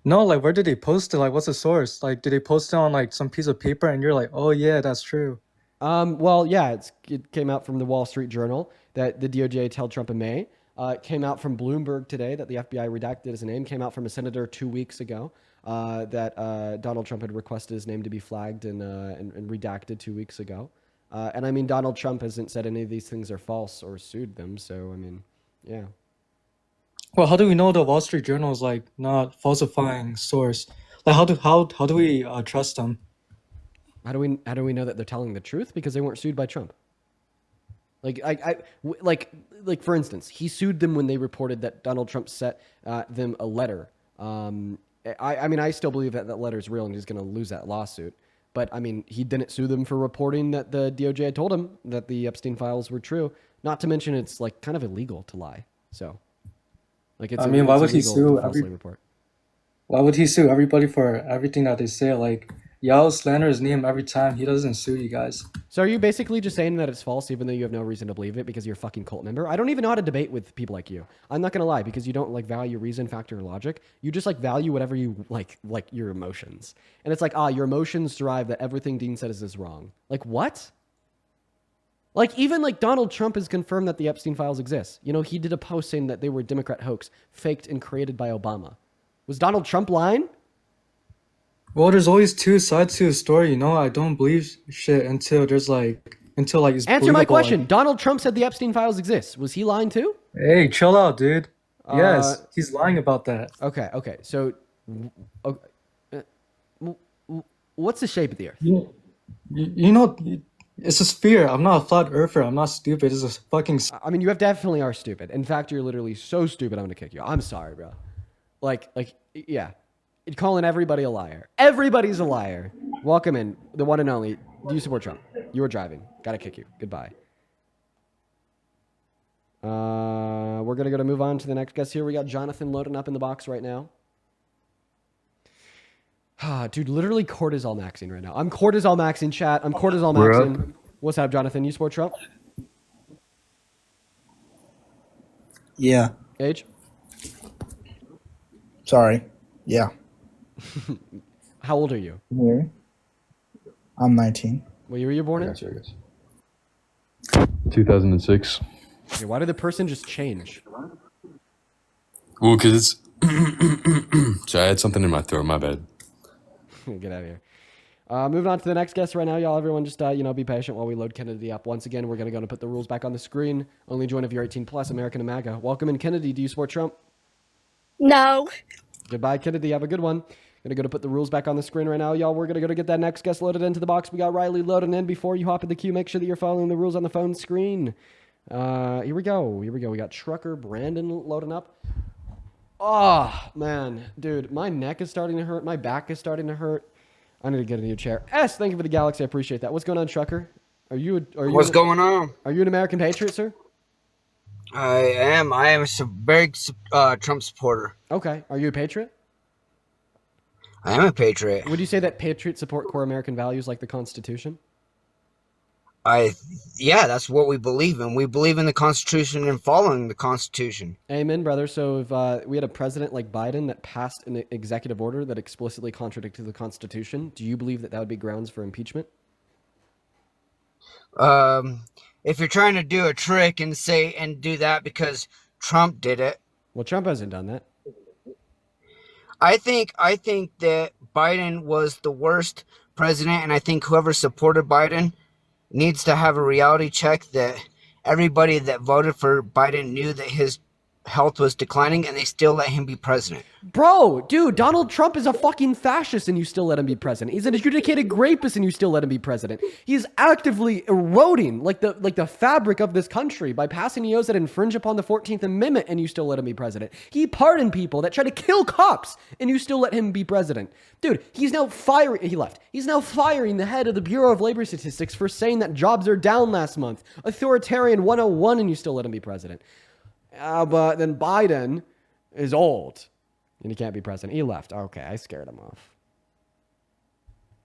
No, like where did they post it? Like what's the source? Like did they post it on like some piece of paper and you're like, oh yeah, that's true? Well, yeah, it came out from the Wall Street Journal that the DOJ told Trump in May. It came out from Bloomberg today that the FBI redacted his name. Came out from a senator 2 weeks ago that Donald Trump had requested his name to be flagged and redacted 2 weeks ago. And I mean, Donald Trump hasn't said any of these things are false or sued them. So, I mean, yeah. Well, how do we know the Wall Street Journal is like not falsifying source? Like how do we trust them? How do we know that they're telling the truth? Because they weren't sued by Trump. Like for instance, he sued them when they reported that Donald Trump sent them a letter. I mean, I still believe that letter is real and he's going to lose that lawsuit. But I mean, he didn't sue them for reporting that the DOJ had told him that the Epstein files were true. Not to mention, it's like kind of illegal to lie. So, like, it's. I mean, why would he sue report? Why would he sue everybody for everything that they say? Like, y'all slander his name every time. He doesn't sue you guys. So are you basically just saying that it's false even though you have no reason to believe it because you're a fucking cult member? I don't even know how to debate with people like you. I'm not going to lie because you don't like value reason, factor, or logic. You just like value whatever you like your emotions. And it's like, your emotions drive that everything Dean said is wrong. Like what? Like even like Donald Trump has confirmed that the Epstein files exist. You know, he did a post saying that they were a Democrat hoax, faked and created by Obama. Was Donald Trump lying? Well, there's always two sides to a story, you know. I don't believe shit until it's Answer my question. Like, Donald Trump said the Epstein files exist. Was he lying too? Hey, chill out, dude. Yes, he's lying about that. Okay. So, what's the shape of the Earth? You know, it's a sphere. I'm not a flat earther. I'm not stupid. It's a fucking. I mean, you definitely are stupid. In fact, you're literally so stupid. I'm gonna kick you. I'm sorry, bro. Yeah. You're calling everybody a liar. Everybody's a liar. Welcome in, the one and only. Do you support Trump? You were driving. Gotta kick you. Goodbye. We're gonna move on to the next guest here. We got Jonathan loading up in the box right now. Dude, literally cortisol maxing right now. I'm cortisol maxing, chat. I'm cortisol maxing. What's up, Jonathan? You support Trump? Yeah. Age? Sorry. Yeah. How old are you? I'm 19. What year were you born in? 2006. Okay, why did the person just change? Well, because it's... Sorry, I had something in my throat. My bad. Get out of here. Moving on to the next guest right now, y'all. Everyone just, be patient while we load Kennedy up. Once again, we're going to put the rules back on the screen. Only join if you're 18 plus, American and Maga. Welcome in, Kennedy. Do you support Trump? No. Goodbye, Kennedy. Have a good one. Gonna go to put the rules back on the screen right now, y'all. We're gonna go to get that next guest loaded into the box. We got Riley loading in. Before you hop in the queue, make sure that you're following the rules on the phone screen. Here we go. We got Trucker Brandon loading up. Oh, man. Dude, my neck is starting to hurt. My back is starting to hurt. I need to get a new chair. S, thank you for the galaxy. I appreciate that. What's going on, Trucker? What's going on? Are you an American patriot, sir? I am a very Trump supporter. Okay. Are you a patriot? I am a patriot. Would you say that patriots support core American values like the Constitution? Yeah, that's what we believe in. We believe in the Constitution and following the Constitution. Amen, brother. So if we had a president like Biden that passed an executive order that explicitly contradicted the Constitution, do you believe that would be grounds for impeachment? If you're trying to do a trick and do that because Trump did it. Well, Trump hasn't done that. I think that Biden was the worst president, and I think whoever supported Biden needs to have a reality check that everybody that voted for Biden knew that his health was declining, and they still let him be president. Bro, dude, Donald Trump is a fucking fascist and you still let him be president. He's an adjudicated rapist and you still let him be president. He's actively eroding like the fabric of this country by passing laws that infringe upon the 14th Amendment and you still let him be president. He pardoned people that try to kill cops and you still let him be president. Dude, he now firing the head of the Bureau of Labor Statistics for saying that jobs are down last month. Authoritarian 101 and you still let him be president. But then Biden is old and he can't be president. He left. Okay, I scared him off.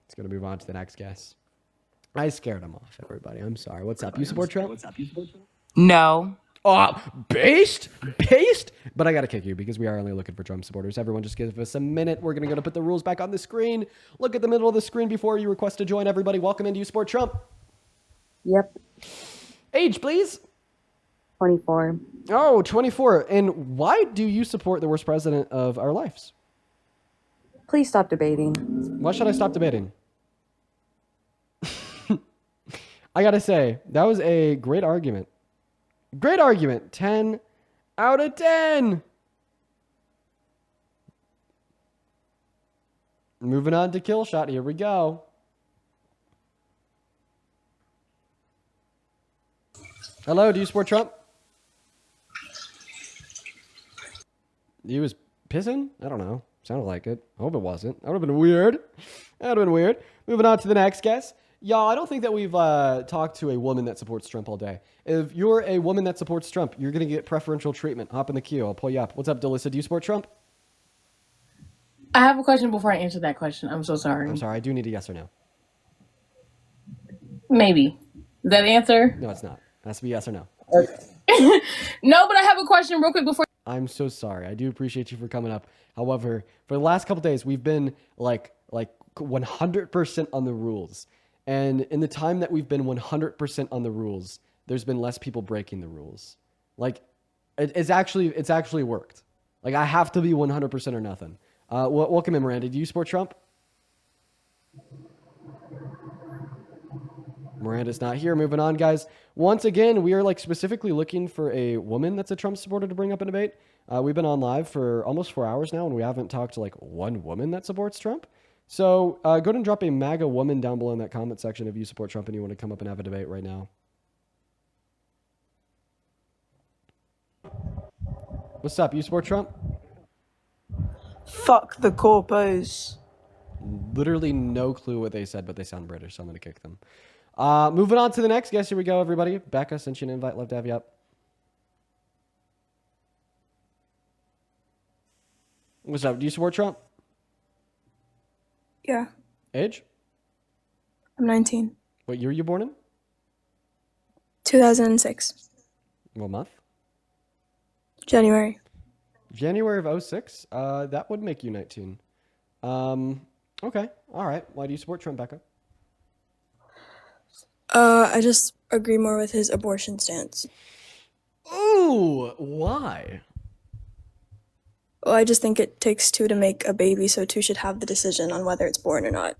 Let's go to move on to the next guest. I scared him off, everybody. I'm sorry. What's up? You support Trump? No. Based? But I got to kick you because we are only looking for Trump supporters. Everyone just give us a minute. We're going to go to put the rules back on the screen. Look at the middle of the screen before you request to join. Everybody, welcome into You Support Trump. Yep. Age, please. 24. Oh, 24. And why do you support the worst president of our lives? Please stop debating. Why should I stop debating? I gotta say, that was a great argument. Great argument. 10 out of 10. Moving on to kill shot. Here we go. Hello, do you support Trump? He was pissing? I don't know. Sounded like it. I hope it wasn't. That would have been weird. Moving on to the next guest. Y'all, I don't think that we've talked to a woman that supports Trump all day. If you're a woman that supports Trump, you're going to get preferential treatment. Hop in the queue. I'll pull you up. What's up, Delissa? Do you support Trump? I have a question before I answer that question. I'm so sorry. I'm sorry. I do need a yes or no. Maybe. Is that the answer? No, it's not. It has to be yes or no. No, but I have a question real quick before. I'm so sorry. I do appreciate you for coming up. However, for the last couple days, we've been like 100% on the rules. And in the time that we've been 100% on the rules, there's been less people breaking the rules. Like, it's actually worked. Like, I have to be 100% or nothing. Welcome in, Miranda. Do you support Trump? Miranda's not here. Moving on, guys. Once again, we are like specifically looking for a woman that's a Trump supporter to bring up in debate. We've been on live for almost 4 hours now, and we haven't talked to like one woman that supports Trump. So go ahead and drop a MAGA woman down below in that comment section if you support Trump and you want to come up and have a debate right now. What's up? You support Trump? Fuck the corpos. Literally no clue what they said, but they sound British, so I'm going to kick them. Moving on to the next guest. Here we go, everybody. Becca sent you an invite. Love to have you up. What's up? Do you support Trump? Yeah, Age? I'm 19. What year were you born in? 2006. What month? January. January of 06? That would make you 19. Okay. All right. Why do you support Trump, Becca? I just agree more with his abortion stance. Ooh, why? Well, I just think it takes two to make a baby, so two should have the decision on whether it's born or not.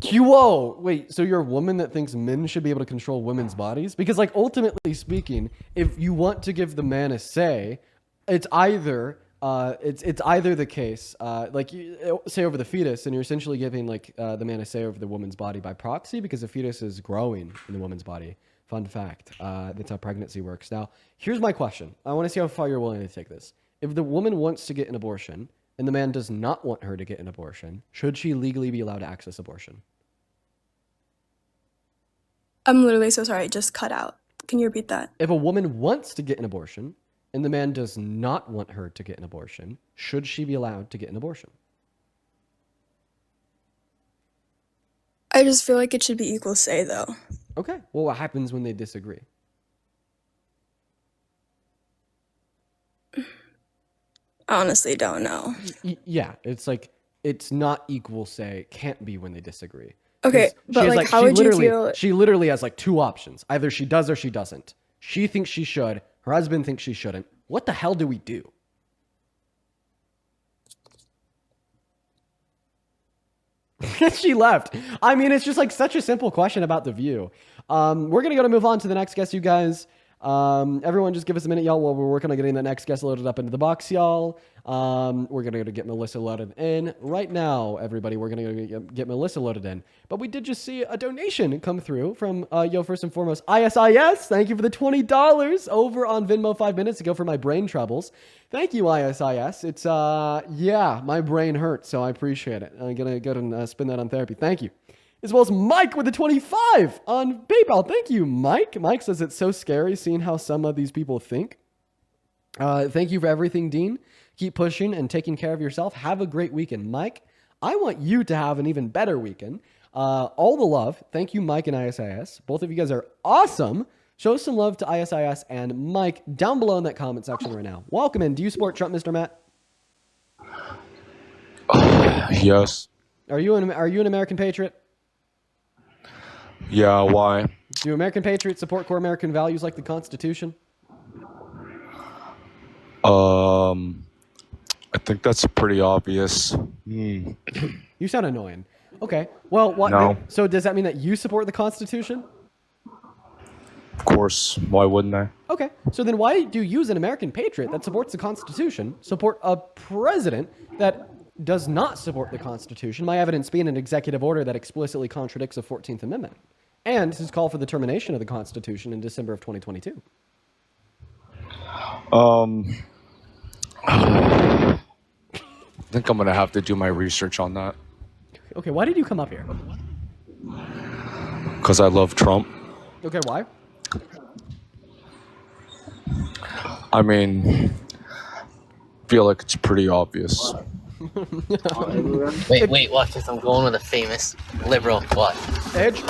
Whoa, wait, so you're a woman that thinks men should be able to control women's bodies? Because, like, ultimately speaking, if you want to give the man a say, it's either the case, like, you say over the fetus, and you're essentially giving, like, the man a say over the woman's body by proxy because the fetus is growing in the woman's body. Fun fact. That's how pregnancy works. Now, here's my question. I want to see how far you're willing to take this. If the woman wants to get an abortion and the man does not want her to get an abortion, should she legally be allowed to access abortion? I'm literally so sorry, it just cut out. Can you repeat that? If a woman wants to get an abortion and the man does not want her to get an abortion, should she be allowed to get an abortion? I just feel like it should be equal say, though. Okay. Well, what happens when they disagree? I honestly don't know. Yeah, it's like, it's not equal say. It can't be when they disagree. Okay, but like, how would you feel? She literally has like two options. Either she does or she doesn't. She thinks she should. Her husband thinks she shouldn't. What the hell do we do? She left. I mean, it's just like such a simple question about the view. We're going to move on to the next guest, you guys. Everyone just give us a minute, y'all, while we're working on getting the next guest loaded up into the box, y'all. We're going to get Melissa loaded in right now, everybody. We're going to get Melissa loaded in. But we did just see a donation come through from, first and foremost, ISIS. Thank you for the $20 over on Venmo 5 minutes ago for my brain troubles. Thank you, ISIS. It's, my brain hurts, so I appreciate it. I'm going to go and spend that on therapy. Thank you. As well as Mike with the 25 on PayPal. Thank you, Mike. Mike says it's so scary seeing how some of these people think. Thank you for everything, Dean. Keep pushing and taking care of yourself. Have a great weekend. Mike, I want you to have an even better weekend. All the love. Thank you, Mike and ISIS. Both of you guys are awesome. Show some love to ISIS and Mike down below in that comment section right now. Welcome in. Do you support Trump, Mr. Matt? Yes. Are you an American patriot? Yeah, why? Do American patriots support core American values like the Constitution? I think that's pretty obvious. You sound annoying. Okay. Well, what? No. So does that mean that you support the Constitution? Of course. Why wouldn't I? Okay. So then why do you, as an American patriot that supports the Constitution, support a president that does not support the Constitution? My evidence being an executive order that explicitly contradicts the 14th Amendment and his call for the termination of the Constitution in December of 2022. I think I'm going to have to do my research on that. Okay, why did you come up here? Because I love Trump. Okay, why? I mean, feel like it's pretty obvious. Wait, watch this. I'm going with a famous liberal. What? Edge?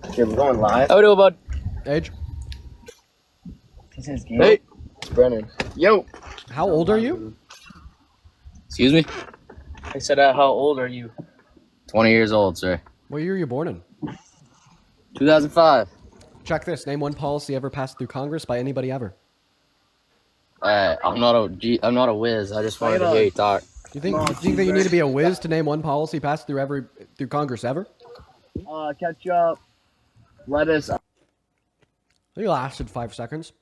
Okay, I'm going live. How we doing, bud? Edge? Hey, it's Brennan. Yo. How old are you? Excuse me? I said, how old are you? 20 years old, sir. What year were you born in? 2005. Check this. Name one policy ever passed through Congress by anybody ever. I'm not a whiz. I just wanted to hear you talk. Do you think that you need to be a whiz to name one policy passed through Congress ever? Ketchup, lettuce. He lasted 5 seconds.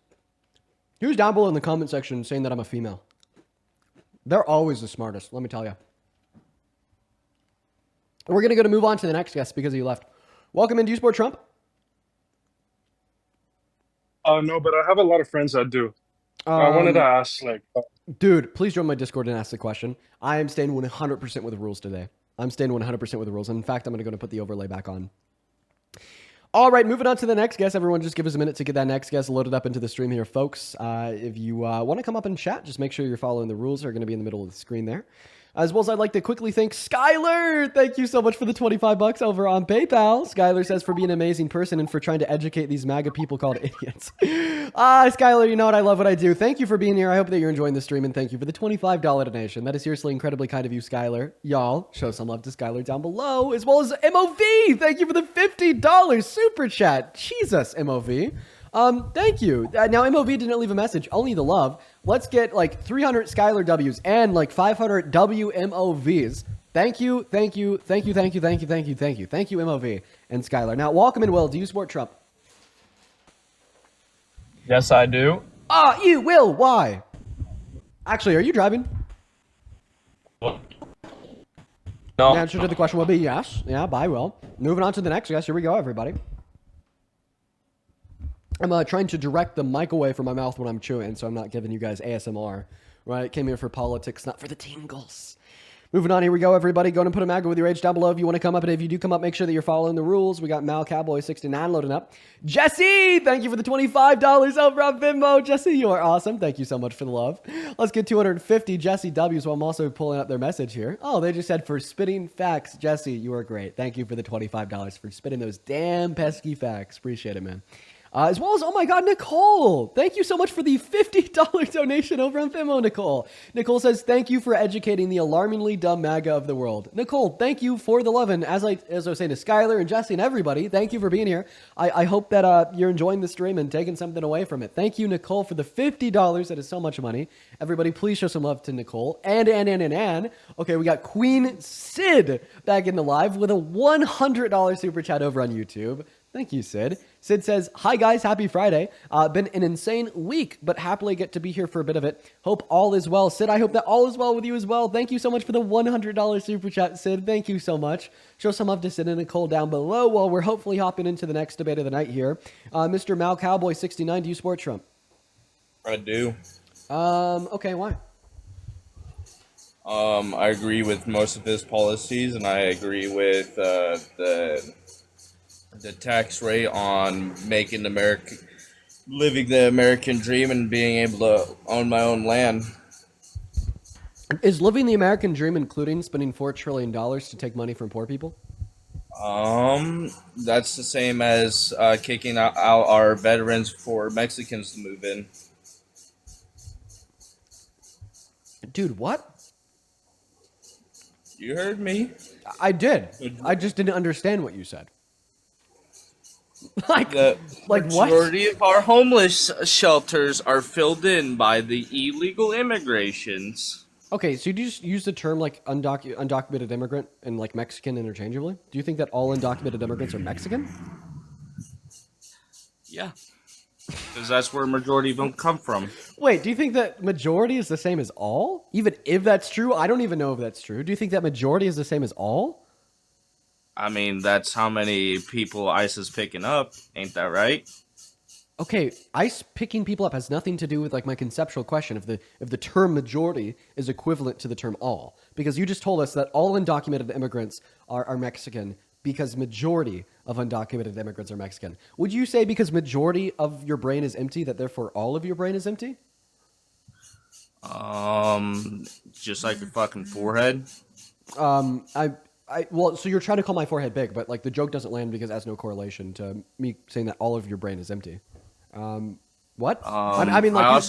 Who's down below in the comment section saying that I'm a female? They're always the smartest, let me tell you. We're going to move on to the next guest because he left. Welcome in. Do you support Trump? No, but I have a lot of friends that do. I wanted to ask, Dude, please join my Discord and ask the question. I am staying 100% with the rules today. I'm staying 100% with the rules. And in fact, I'm going to put the overlay back on. All right, moving on to the next guest. Everyone just give us a minute to get that next guest loaded up into the stream here, folks. If you want to come up and chat, just make sure you're following the rules. They're going to be in the middle of the screen there. As well as I'd like to quickly thank Skylar. Thank you so much for the $25 over on PayPal. Skylar says for being an amazing person and for trying to educate these MAGA people called idiots. Skylar, you know what? I love what I do. Thank you for being here. I hope that you're enjoying the stream, and thank you for the $25 donation. That is seriously incredibly kind of you, Skylar. Y'all, show some love to Skylar down below, as well as MOV. Thank you for the $50 super chat. Jesus, MOV. Thank you. Now, MOV didn't leave a message, only the love. Let's get like 300 Skylar W's and like 500 WMOVs. Thank you, thank you, thank you, thank you, thank you, thank you, thank you. Thank you, MOV and Skylar. Now, welcome in, Will. Do you support Trump? Yes, I do. You will. Why? Actually, are you driving? No. The answer to the question will be yes. Yeah, bye, Will. Moving on to the next guest. Here we go, everybody. I'm trying to direct the mic away from my mouth when I'm chewing, so I'm not giving you guys ASMR. Right? Came here for politics, not for the tingles. Moving on, here we go, everybody. Go and put a MAGA with your age down below if you want to come up. And if you do come up, make sure that you're following the rules. We got Mal Cowboy 69 loading up. Jesse, thank you for the $25 over on Venmo. Jesse, you are awesome. Thank you so much for the love. Let's get 250 Jesse W's while I'm also pulling up their message here. Oh, they just said for spitting facts. Jesse, you are great. Thank you for the $25 for spitting those damn pesky facts. Appreciate it, man. As well as, oh my God, Nicole. Thank you so much for the $50 donation over on Venmo, Nicole. Nicole says, thank you for educating the alarmingly dumb MAGA of the world. Nicole, thank you for the love. And as I was saying to Skylar and Jesse and everybody, thank you for being here. I hope that you're enjoying the stream and taking something away from it. Thank you, Nicole, for the $50. That is so much money. Everybody, please show some love to Nicole. And. Okay, we got Queen Sid back in the live with a $100 super chat over on YouTube. Thank you, Sid. Sid says, hi guys, happy Friday. Been an insane week, but happily get to be here for a bit of it. Hope all is well. Sid, I hope that all is well with you as well. Thank you so much for the $100 super chat, Sid. Thank you so much. Show some love to Sid and Nicole down below while we're hopefully hopping into the next debate of the night here. Mr. Mal Cowboy 69, do you support Trump? I do. Okay, why? I agree with most of his policies, and I agree with the tax rate on making living the American dream and being able to own my own land. Is living the American dream including spending $4 trillion to take money from poor people? That's the same as kicking out our veterans for Mexicans to move in. Dude, what? You heard me. I did. I just didn't understand what you said. The majority of our homeless shelters are filled in by the illegal immigrations. Okay, so you just use the term like undocumented immigrant and like Mexican interchangeably? Do you think that all undocumented immigrants are Mexican? Yeah. Because that's where a majority of them come from. Wait, do you think that majority is the same as all? Even if that's true? I don't even know if that's true. Do you think that majority is the same as all? I mean, that's how many people ICE is picking up. Ain't that right? Okay, ICE picking people up has nothing to do with like my conceptual question if the term majority is equivalent to the term all. Because you just told us that all undocumented immigrants are Mexican because majority of undocumented immigrants are Mexican. Would you say because majority of your brain is empty that therefore all of your brain is empty? Just like your fucking forehead. Well, so you're trying to call my forehead big, but like the joke doesn't land because it has no correlation to me saying that all of your brain is empty. What? I mean, like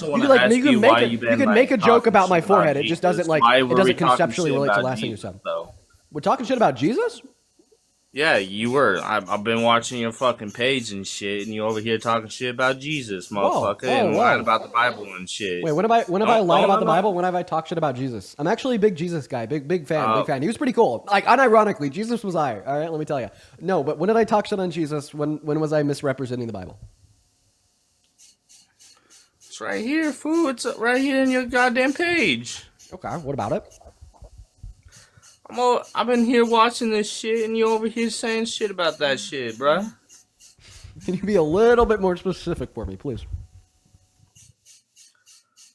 you can make a joke about my forehead. It just doesn't like it doesn't conceptually relate to the last thing you said. We're talking shit about Jesus? Yeah, you were. I've been watching your fucking page and shit, and you over here talking shit about Jesus, motherfucker, and lying about the Bible and shit. Wait, when have I lied about the Bible? When have I talked shit about Jesus? I'm actually a big Jesus guy, big fan. He was pretty cool. Like unironically, Jesus was I. All right, let me tell you. No, but when did I talk shit on Jesus? When was I misrepresenting the Bible? It's right here, fool. It's right here in your goddamn page. Okay, what about it? I've been here watching this shit, and you over here saying shit about that shit, bruh. Can you be a little bit more specific for me, please?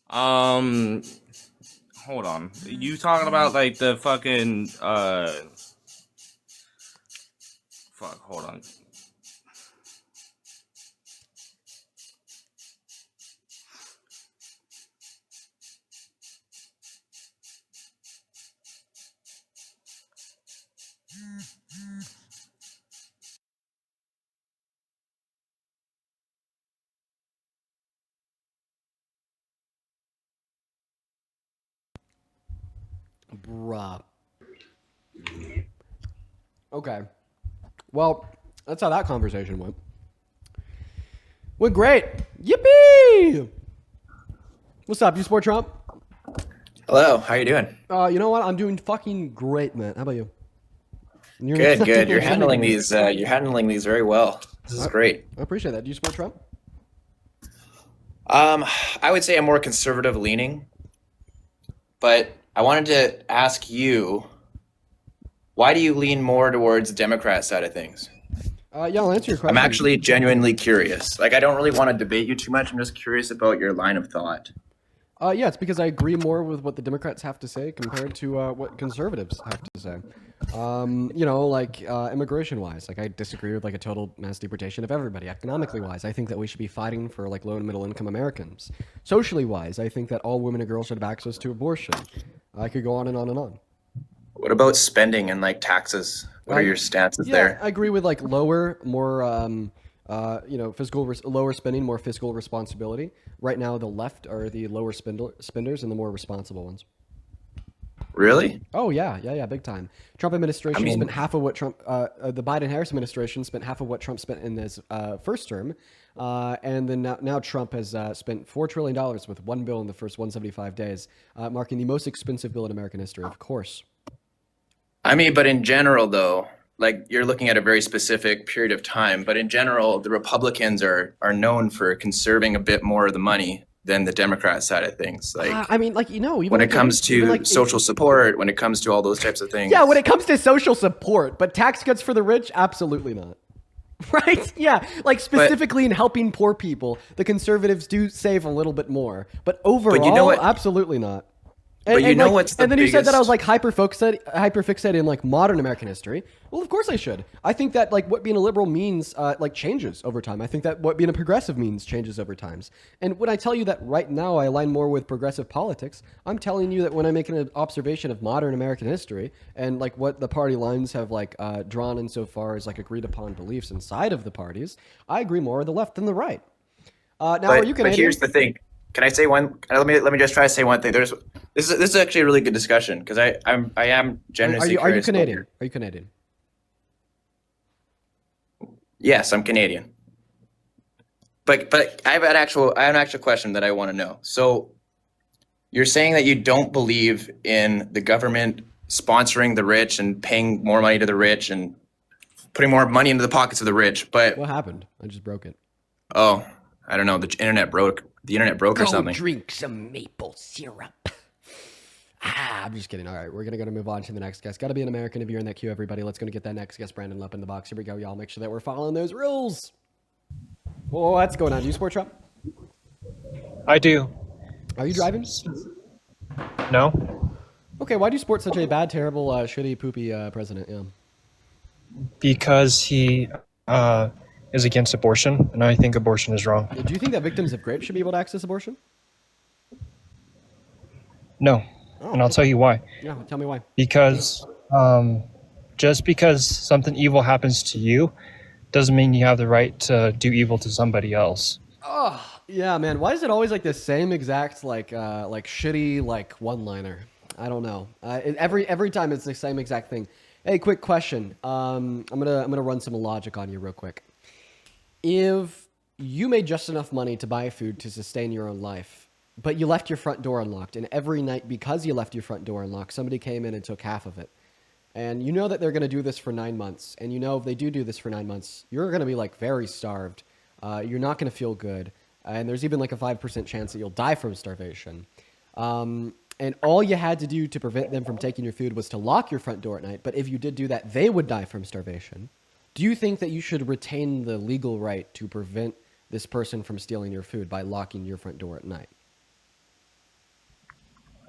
Hold on. You talking about like the fucking hold on. Bruh. Okay. Well, that's how that conversation went. Went great. Yippee! What's up? You support Trump? Hello. How you doing? You know what? I'm doing fucking great, man. How about you? Good. You're handling these. You're handling these very well. This is great. I appreciate that. Do you support Trump? I would say I'm more conservative leaning, but I wanted to ask you, why do you lean more towards the Democrat side of things? Yeah, I'll answer your question. I'm actually genuinely curious. Like, I don't really want to debate you too much. I'm just curious about your line of thought. Yeah, it's because I agree more with what the Democrats have to say compared to what conservatives have to say. Immigration-wise, like I disagree with like a total mass deportation of everybody. Economically-wise, I think that we should be fighting for like low and middle-income Americans. Socially-wise, I think that all women and girls should have access to abortion. I could go on and on and on. What about spending and like taxes? What are your stances there? I agree with like lower, more lower spending, more fiscal responsibility. Right now, the left are the lower spenders and the more responsible ones. Really? Oh yeah, big time. Trump administration spent half of what the Biden-Harris administration spent half of what Trump spent in his first term, and then now Trump has spent $4 trillion with one bill in the first 175 days, marking the most expensive bill in American history, of course. I mean, but in general, though, like you're looking at a very specific period of time, but in general, the Republicans are known for conserving a bit more of the money than the Democrat side of things. Like, I mean, like, you know, even when like it comes even to like social support, when it comes to all those types of things. yeah, when it comes to social support, but tax cuts for the rich, absolutely not. Right? Yeah, like specifically in helping poor people, the conservatives do save a little bit more, but overall, you know what? absolutely not. But you know what's the and then you said that I was biggest- like hyperfixated in like modern American history. Well, of course I should. I think that like what being a liberal means like changes over time. I think that what being a progressive means changes over times. And when I tell you that right now I align more with progressive politics, I'm telling you that when I make an observation of modern American history and like what the party lines have like drawn insofar as like agreed upon beliefs inside of the parties, I agree more with the left than the right. Now, are you Canadian? But here's the thing. Can I say one? Let me just try to say one thing. This is actually a really good discussion because I am genuinely Are you curious. Canadian? Are you Canadian? Yes, I'm Canadian. But I have an actual question that I want to know. So you're saying that you don't believe in the government sponsoring the rich and paying more money to the rich and putting more money into the pockets of the rich, but what happened? I just broke it. Oh, I don't know. The internet broke or something. Drink some maple syrup. I'm just kidding. All right, we're gonna move on to the next guest. Got to be an American if you're in that queue, everybody. Let's go get that next guest, Brandon, up in the box. Here we go, y'all. Make sure that we're following those rules. Whoa, what's going on? Do you support Trump? I do. Are you driving? No, Okay, why do you support such a bad, terrible, shitty, poopy president? Yeah. because he is against abortion, and I think abortion is wrong. Do you think that victims of rape should be able to access abortion? No, and I'll tell you why. Yeah, tell me why. Because just because something evil happens to you doesn't mean you have the right to do evil to somebody else. Oh, yeah, man. Why is it always like the same exact like shitty like one-liner? I don't know. Every time it's the same exact thing. Hey, quick question. I'm gonna run some logic on you real quick. If you made just enough money to buy food to sustain your own life, but you left your front door unlocked, and every night because you left your front door unlocked, somebody came in and took half of it, and you know that they're gonna do this for 9 months, and you know if they do this for 9 months, you're gonna be like very starved. You're not gonna feel good, and there's even like a 5% chance that you'll die from starvation. And all you had to do to prevent them from taking your food was to lock your front door at night. But if you did do that, they would die from starvation. Do you think that you should retain the legal right to prevent this person from stealing your food by locking your front door at night?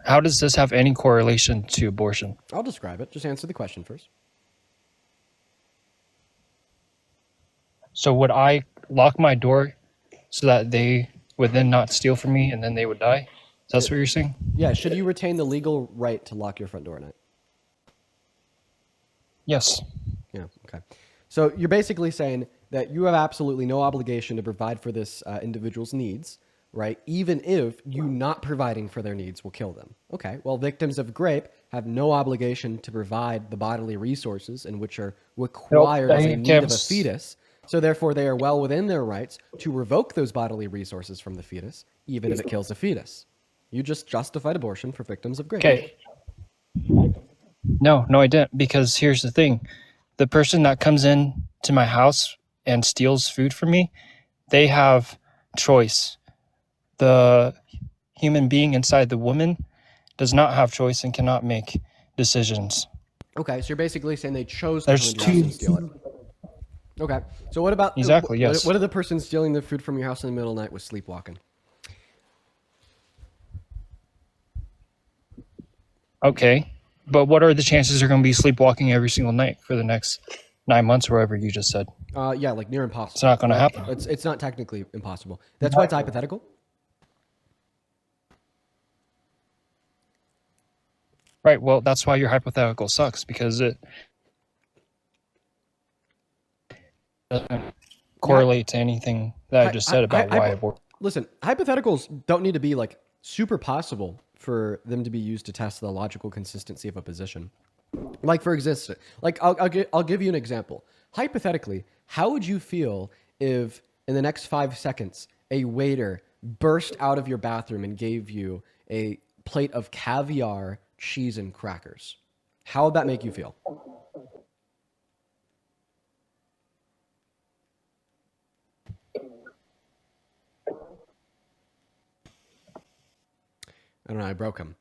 How does this have any correlation to abortion? I'll describe it. Just answer the question first. So would I lock my door so that they would then not steal from me and then they would die? That's what you're saying? Yeah. Should you retain the legal right to lock your front door at night? Yes. Yeah. Okay. So you're basically saying that you have absolutely no obligation to provide for this individual's needs, right? Even if you not providing for their needs will kill them. Okay. Well, victims of rape have no obligation to provide the bodily resources in which are required as a need of a fetus. So therefore, they are well within their rights to revoke those bodily resources from the fetus, even if it kills the fetus. You just justified abortion for victims of rape. Okay. No, I didn't. Because here's the thing. The person that comes in to my house and steals food from me, they have choice. The human being inside the woman does not have choice and cannot make decisions. Okay, so you're basically saying they chose to come into your house and steal it. Okay, so what about... Exactly, yes. What if the person stealing the food from your house in the middle of the night was sleepwalking? Okay, but what are the chances they're going to be sleepwalking every single night for the next 9 months, wherever you just said? Yeah, like near impossible. It's not going to happen. It's not technically impossible. That's why it's hypothetical. Right, well, that's why your hypothetical sucks, because it doesn't correlate to anything that I just said about why abortion. Listen, hypotheticals don't need to be like super possible for them to be used to test the logical consistency of a position. Like for existence, like I'll give you an example. Hypothetically, how would you feel if in the next 5 seconds a waiter burst out of your bathroom and gave you a plate of caviar, cheese, and crackers? How would that make you feel? I don't know. I broke him.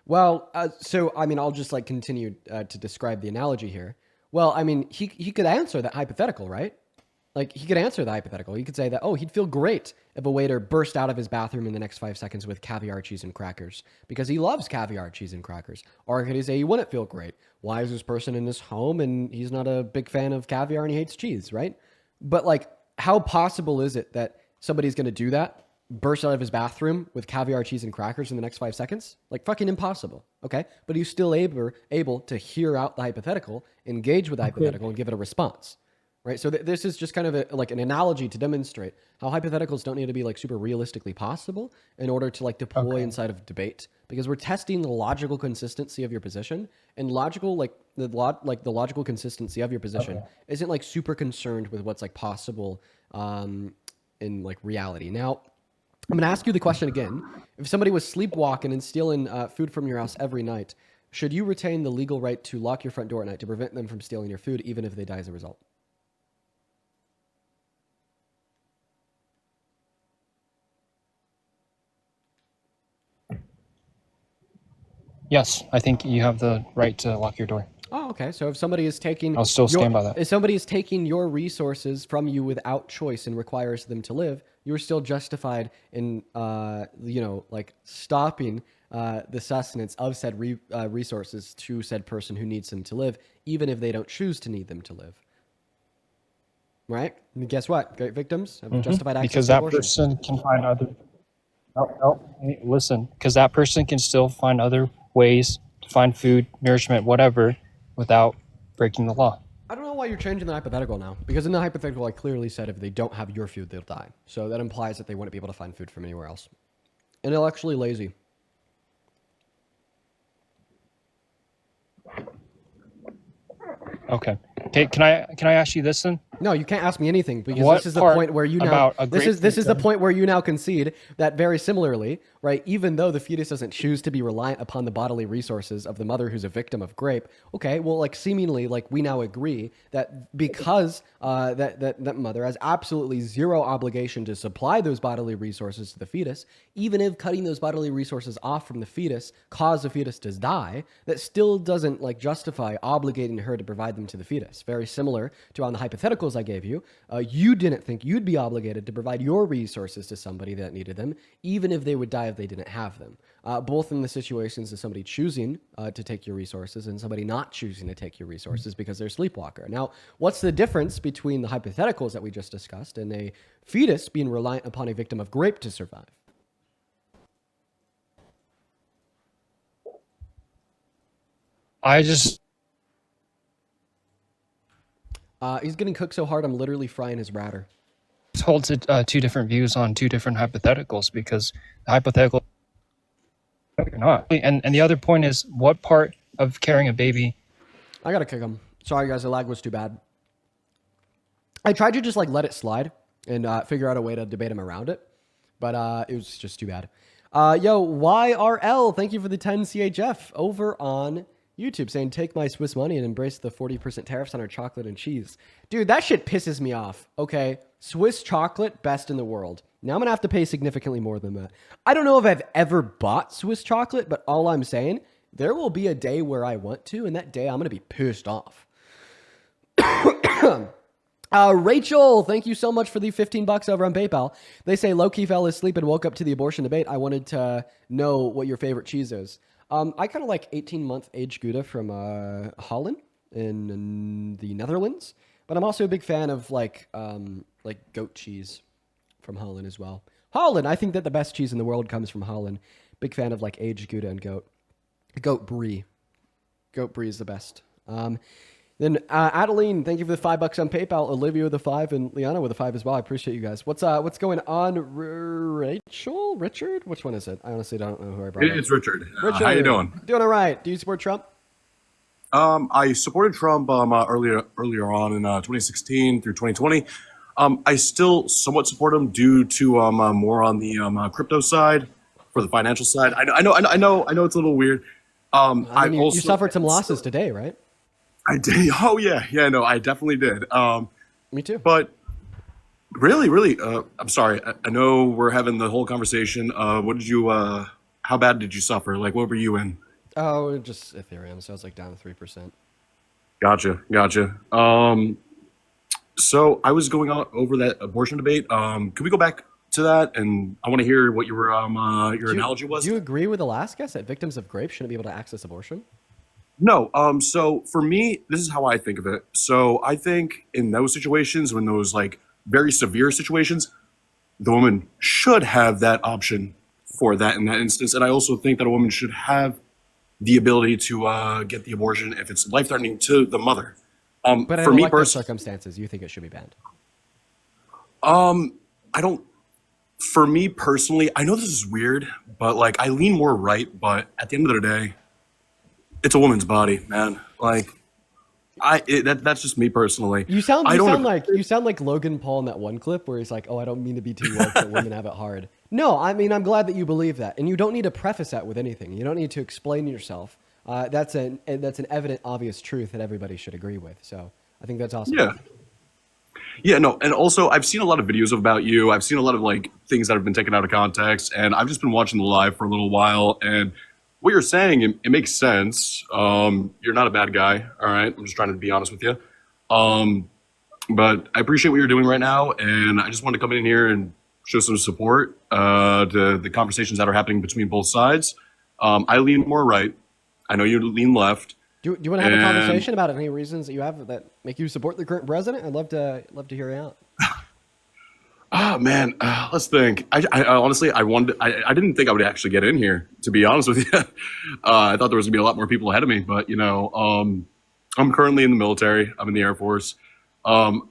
Well, so I mean, I'll just like continue to describe the analogy here. Well, I mean, he could answer that hypothetical, right? Like he could answer the hypothetical. He could say that, oh, he'd feel great if a waiter burst out of his bathroom in the next 5 seconds with caviar, cheese, and crackers because he loves caviar, cheese, and crackers. Or could he say he wouldn't feel great? Why is this person in this home and he's not a big fan of caviar and he hates cheese, right? But like, how possible is it that somebody's going to do that? Burst out of his bathroom with caviar, cheese, and crackers in the next 5 seconds? Like fucking impossible. Okay. But he's still able to hear out the hypothetical, engage with the hypothetical, and give it a response. Right. So this is just kind of like an analogy to demonstrate how hypotheticals don't need to be like super realistically possible in order to like deploy inside of debate, because we're testing the logical consistency of your position, and the logical consistency of your position isn't like super concerned with what's like possible in like reality. Now, I'm going to ask you the question again. If somebody was sleepwalking and stealing food from your house every night, should you retain the legal right to lock your front door at night to prevent them from stealing your food, even if they die as a result? Yes, I think you have the right to lock your door. Oh, okay. So if somebody is taking... I'll still stand by that. If somebody is taking your resources from you without choice and requires them to live, you're still justified in, like stopping the sustenance of said resources to said person who needs them to live, even if they don't choose to need them to live. Right? And guess what? Great victims have justified access because to that abortion. person can find other... Hey, listen, because that person can still find other ways to find food, nourishment, whatever, without breaking the law. I don't know why you're changing the hypothetical now, because in the hypothetical I clearly said if they don't have your food, they'll die. So that implies that they wouldn't be able to find food from anywhere else. Intellectually lazy. Okay. Can I ask you this then? No, you can't ask me anything, because What this is the part point where you now about a this great is the victim- point where you now concede that very similarly, right? Even though the fetus doesn't choose to be reliant upon the bodily resources of the mother who's a victim of grape, okay, well, like seemingly, like we now agree that because that mother has absolutely zero obligation to supply those bodily resources to the fetus, even if cutting those bodily resources off from the fetus cause the fetus to die, that still doesn't like justify obligating her to provide them to the fetus. Very similar to on the hypotheticals I gave you, you didn't think you'd be obligated to provide your resources to somebody that needed them, even if they would die if they didn't have them. Both in the situations of somebody choosing to take your resources and somebody not choosing to take your resources because they're a sleepwalker. Now, what's the difference between the hypotheticals that we just discussed and a fetus being reliant upon a victim of grape to survive? He's getting cooked so hard, I'm literally frying his router. Holds two different views on two different hypotheticals, because the hypothetical you're not. And the other point is, what part of carrying a baby? I gotta kick him. Sorry guys, the lag was too bad. I tried to just like let it slide and figure out a way to debate him around it, but it was just too bad. Yo, YRL, thank you for the 10 CHF over on YouTube, saying, take my Swiss money and embrace the 40% tariffs on our chocolate and cheese. Dude, that shit pisses me off, okay? Swiss chocolate, best in the world. Now I'm going to have to pay significantly more than that. I don't know if I've ever bought Swiss chocolate, but all I'm saying, there will be a day where I want to, and that day I'm going to be pissed off. Rachel, thank you so much for the $15 over on PayPal. They say, low-key fell asleep and woke up to the abortion debate. I wanted to know what your favorite cheese is. I kind of like 18-month aged Gouda from Holland in the Netherlands, but I'm also a big fan of like goat cheese from Holland as well. Holland, I think that the best cheese in the world comes from Holland. Big fan of like aged Gouda and goat brie. Goat brie is the best. Then Adeline, thank you for the $5 on PayPal. Olivia with the 5 and Liana with the 5 as well. I appreciate you guys. What's going on, Richard? Which one is it? I honestly don't know who I brought. It's Richard. Richard, How you doing? Doing all right. Do you support Trump? I supported Trump earlier on in 2016 through 2020. I still somewhat support him due to more on the crypto side, for the financial side. I know it's a little weird. I mean, you suffered some losses today, right? I did. Oh yeah, no, I definitely did. Me too. But really, I'm sorry. I know we're having the whole conversation. How how bad did you suffer? Like, what were you in? Oh, just Ethereum. So I was like down to 3%. Gotcha. So I was going on over that abortion debate. Could we go back to that? And I want to hear what your analogy was. Do you agree with the last guess that victims of rape shouldn't be able to access abortion? No. So for me, this is how I think of it. So I think in those situations, when those like very severe situations, the woman should have that option for that in that instance. And I also think that a woman should have the ability to get the abortion if it's life-threatening to the mother. But for in me elective personally, circumstances, you think it should be banned? I don't. For me personally, I know this is weird, but like I lean more right. But at the end of the day, it's a woman's body, man. Like that's just me personally. You sound like Logan Paul in that one clip where he's like, "Oh, I don't mean to be too woke, but women have it hard." No, I mean I'm glad that you believe that, and you don't need to preface that with anything. You don't need to explain yourself. That's an evident, obvious truth that everybody should agree with. So I think that's awesome. Yeah, no, and also I've seen a lot of videos about you. I've seen a lot of like things that have been taken out of context, and I've just been watching the live for a little while. And what you're saying, it makes sense. You're not a bad guy, all right? I'm just trying to be honest with you. But I appreciate what you're doing right now, and I just want to come in here and show some support to the conversations that are happening between both sides. I lean more right. I know you lean left. Do you want to have a conversation about any reasons that you have that make you support the current president? I'd love to hear you out. Oh man, let's think. I honestly, I didn't think I would actually get in here, to be honest with you. I thought there was gonna be a lot more people ahead of me, but I'm currently in the military. I'm in the Air Force. There's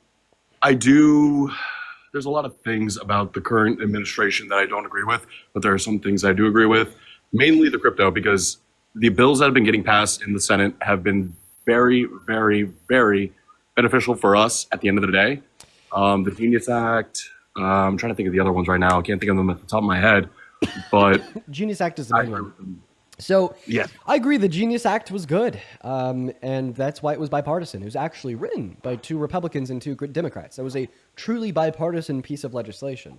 a lot of things about the current administration that I don't agree with, but there are some things I do agree with, mainly the crypto, because the bills that have been getting passed in the Senate have been very, very, very beneficial for us at the end of the day. The Genius Act, I'm trying to think of the other ones right now. I can't think of them at the top of my head, but Genius Act is the main one. So yeah, I agree. The Genius Act was good, and that's why it was bipartisan. It was actually written by 2 Republicans and 2 Democrats. That was a truly bipartisan piece of legislation.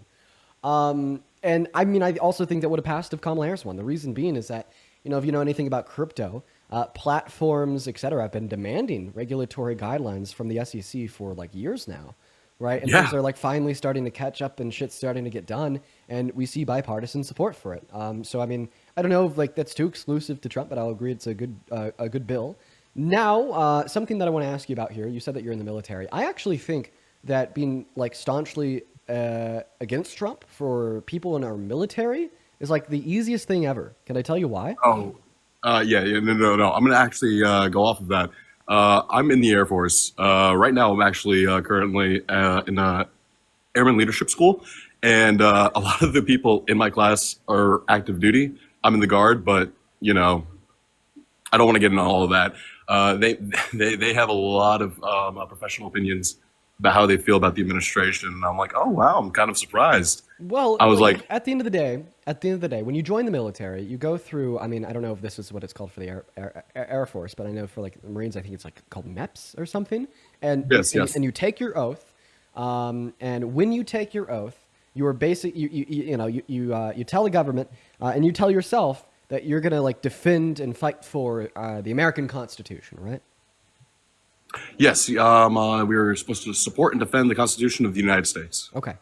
And I mean, I also think that would have passed if Kamala Harris won. The reason being is that, if you know anything about crypto, platforms, et cetera, have been demanding regulatory guidelines from the SEC for like years now, right? And things are like finally starting to catch up and shit's starting to get done, and we see bipartisan support for it. So I mean, I don't know if like that's too exclusive to Trump, but I'll agree it's a good bill. Now, something that I want to ask you about here. You said that you're in the military. I actually think that being like staunchly against Trump for people in our military is like the easiest thing ever. Can I tell you why? No. I'm going to actually go off of that. I'm in the Air Force. Right now, I'm actually currently in Airman Leadership School. And a lot of the people in my class are active duty. I'm in the Guard, but, I don't want to get into all of that. They have a lot of professional opinions about how they feel about the administration. And I'm like, oh, wow, I'm kind of surprised. Well, I was like, at the end of the day, when you join the military, you go through, I mean, I don't know if this is what it's called for the Air Force, but I know for like the Marines, I think it's like called MEPS or something. And yes. And you take your oath. And when you take your oath, you are you tell the government and you tell yourself that you're going to like defend and fight for the American Constitution, right? Yes, we were supposed to support and defend the Constitution of the United States. Okay.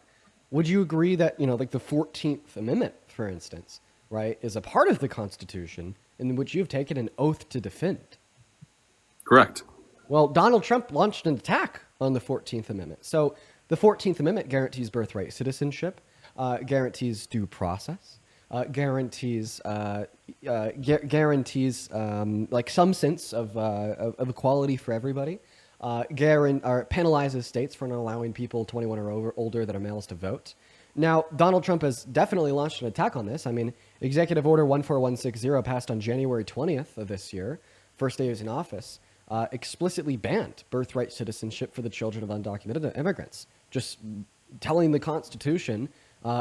Would you agree that, like the 14th Amendment, for instance, right, is a part of the Constitution in which you've taken an oath to defend? Correct. Well, Donald Trump launched an attack on the 14th Amendment. So the 14th Amendment guarantees birthright citizenship, guarantees due process, guarantees like some sense of equality for everybody, penalizes states for not allowing people 21 or older that are males to vote. Now, Donald Trump has definitely launched an attack on this. I mean, Executive Order 14160 passed on January 20th of this year, first day he was in office, explicitly banned birthright citizenship for the children of undocumented immigrants, just telling the Constitution,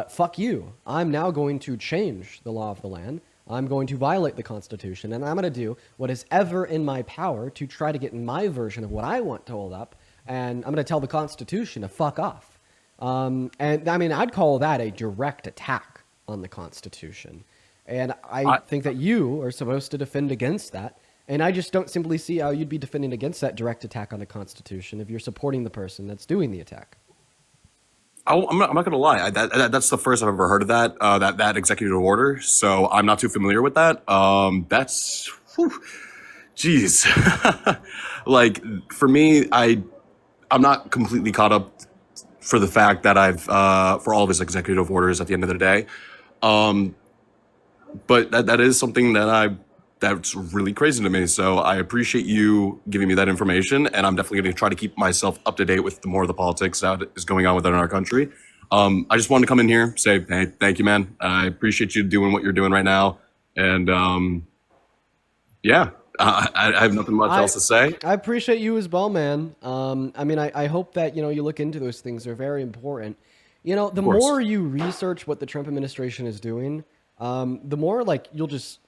fuck you. I'm now going to change the law of the land. I'm going to violate the Constitution, and I'm going to do what is ever in my power to try to get my version of what I want to hold up, and I'm going to tell the Constitution to fuck off. And I mean, I'd call that a direct attack on the Constitution. And I think that you are supposed to defend against that. And I just don't simply see how you'd be defending against that direct attack on the Constitution if you're supporting the person that's doing the attack. I'm not going to lie. That's the first I've ever heard of that executive order. So I'm not too familiar with that. That's, jeez. Like for me, I'm not completely caught up for the fact that for all of his executive orders at the end of the day. But that is something that's really crazy to me. So I appreciate you giving me that information, and I'm definitely going to try to keep myself up to date with more of the politics that is going on within our country. I just wanted to come in here, say, hey, thank you, man. I appreciate you doing what you're doing right now. And yeah, I have nothing much else to say. I appreciate you as well, man. I mean, I hope that, you look into those things. They're very important. The more you research what the Trump administration is doing, the more you'll just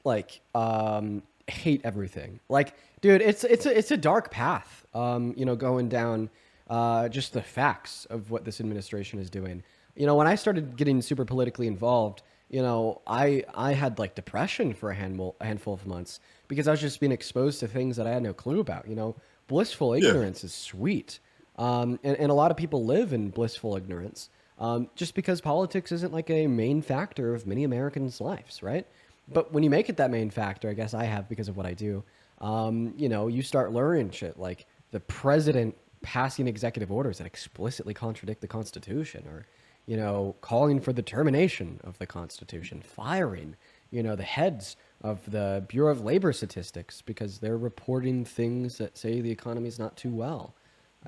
hate everything. Like, dude, it's a dark path. Going down just the facts of what this administration is doing. When I started getting super politically involved, I had depression for a handful of months because I was just being exposed to things that I had no clue about. Blissful ignorance is sweet, and a lot of people live in blissful ignorance. Just because politics isn't a main factor of many Americans' lives, right? But when you make it that main factor, I guess I have because of what I do, you start learning shit like the president passing executive orders that explicitly contradict the Constitution, or, calling for the termination of the Constitution, firing, the heads of the Bureau of Labor Statistics because they're reporting things that say the economy is not too well,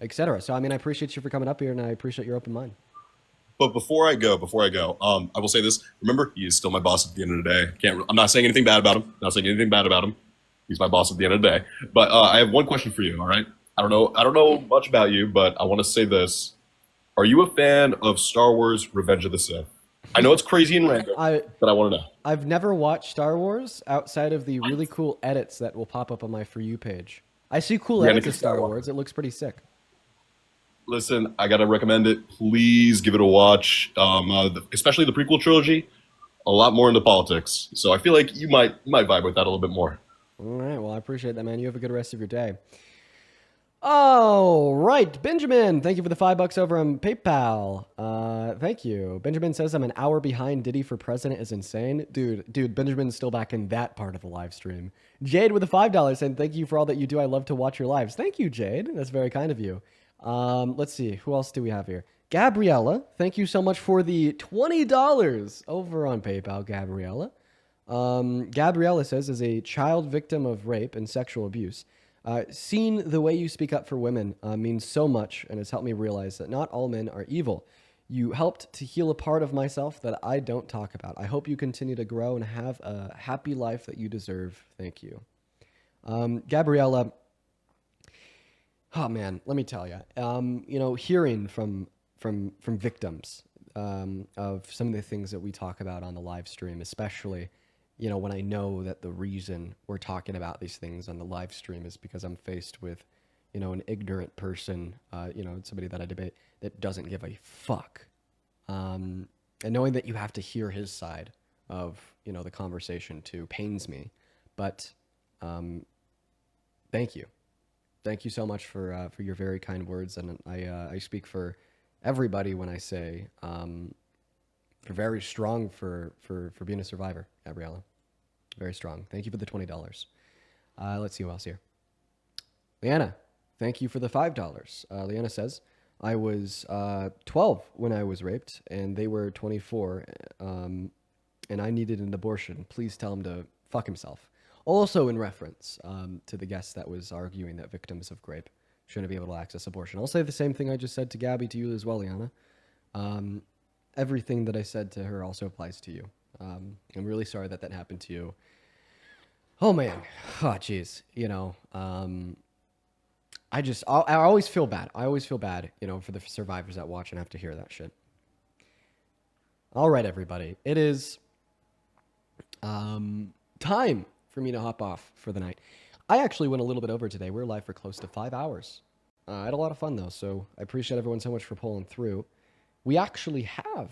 etc. So, I mean, I appreciate you for coming up here, and I appreciate your open mind. But before I go, I will say this. Remember, he is still my boss at the end of the day. I'm not saying anything bad about him. He's my boss at the end of the day. But I have one question for you. All right. I don't know much about you, but I want to say this. Are you a fan of Star Wars: Revenge of the Sith? I know it's crazy and random, but I want to know. I've never watched Star Wars outside of the really cool edits that will pop up on my For You page. I see cool edits of Star Wars. It looks pretty sick. Listen, I gotta recommend it. Please give it a watch. Especially the prequel trilogy. A lot more into politics, so I feel like you might vibe with that a little bit more. All right. Well, I appreciate that, man. You have a good rest of your day. All right, Benjamin. Thank you for the $5 over on PayPal. Thank you. Benjamin says I'm an hour behind. Diddy for president is insane, dude. Benjamin's still back in that part of the live stream. Jade with the $5 saying thank you for all that you do. I love to watch your lives. Thank you, Jade. That's very kind of you. Let's see. Who else do we have here? Gabriella, thank you so much for the $20 over on PayPal, Gabriella. Gabriella says, as a child victim of rape and sexual abuse, seeing the way you speak up for women means so much and has helped me realize that not all men are evil. You helped to heal a part of myself that I don't talk about. I hope you continue to grow and have a happy life that you deserve. Thank you. Gabriella, oh man, let me tell you, hearing from victims of some of the things that we talk about on the live stream, especially, when I know that the reason we're talking about these things on the live stream is because I'm faced with, an ignorant person, somebody that I debate that doesn't give a fuck. And knowing that you have to hear his side of, the conversation too pains me. But thank you. Thank you so much for your very kind words, and I speak for everybody when I say you're very strong for being a survivor, Gabriella. Very strong. Thank you for the $20. Let's see who else here. Leanna, thank you for the $5. Leanna says, I was 12 when I was raped, and they were 24, and I needed an abortion. Please tell him to fuck himself. Also in reference to the guest that was arguing that victims of rape shouldn't be able to access abortion. I'll say the same thing I just said to Gabby to you as well, Liana. Everything that I said to her also applies to you. I'm really sorry that happened to you. Oh man, oh jeez, I always feel bad. I always feel bad, for the survivors that watch and have to hear that shit. All right, everybody, it is time for me to hop off for the night. I actually went a little bit over today. We're live for close to 5 hours. I had a lot of fun though, so I appreciate everyone so much for pulling through. We actually have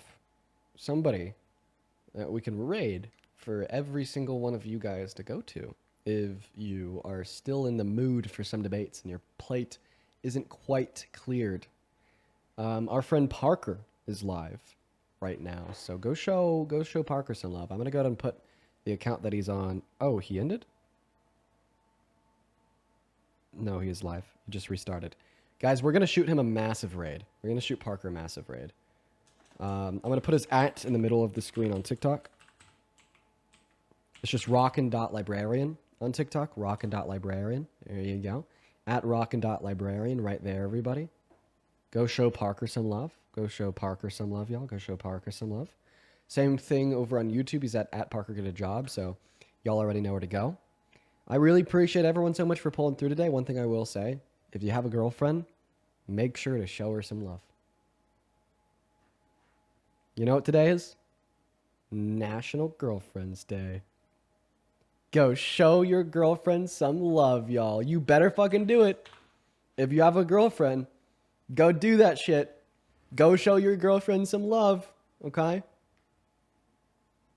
somebody that we can raid for every single one of you guys to go to if you are still in the mood for some debates and your plate isn't quite cleared. Our friend Parker is live right now, so go show Parker some love. I'm gonna go ahead and put the account that he's on. Oh, he ended? No, he is live. He just restarted. Guys, we're gonna shoot him a massive raid. We're gonna shoot Parker a massive raid. I'm gonna put his @ in the middle of the screen on TikTok. It's just rockin.librarian on TikTok. Rockin.librarian. There you go. @rockin.librarian right there, everybody. Go show Parker some love. Go show Parker some love, y'all. Go show Parker some love. Same thing over on YouTube. He's at Parker Get a Job, so y'all already know where to go. I really appreciate everyone so much for pulling through today. One thing I will say, if you have a girlfriend, make sure to show her some love. You know what today is? National Girlfriend's Day. Go show your girlfriend some love, y'all. You better fucking do it. If you have a girlfriend, go do that shit. Go show your girlfriend some love, okay?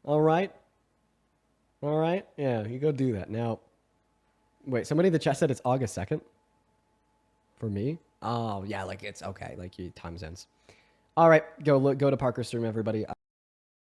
All right? All right? Yeah, you go do that. Now, wait, somebody in the chat said it's August 2nd? For me? Oh, yeah, like it's okay. Like, time ends. All right, go to Parker's stream, everybody.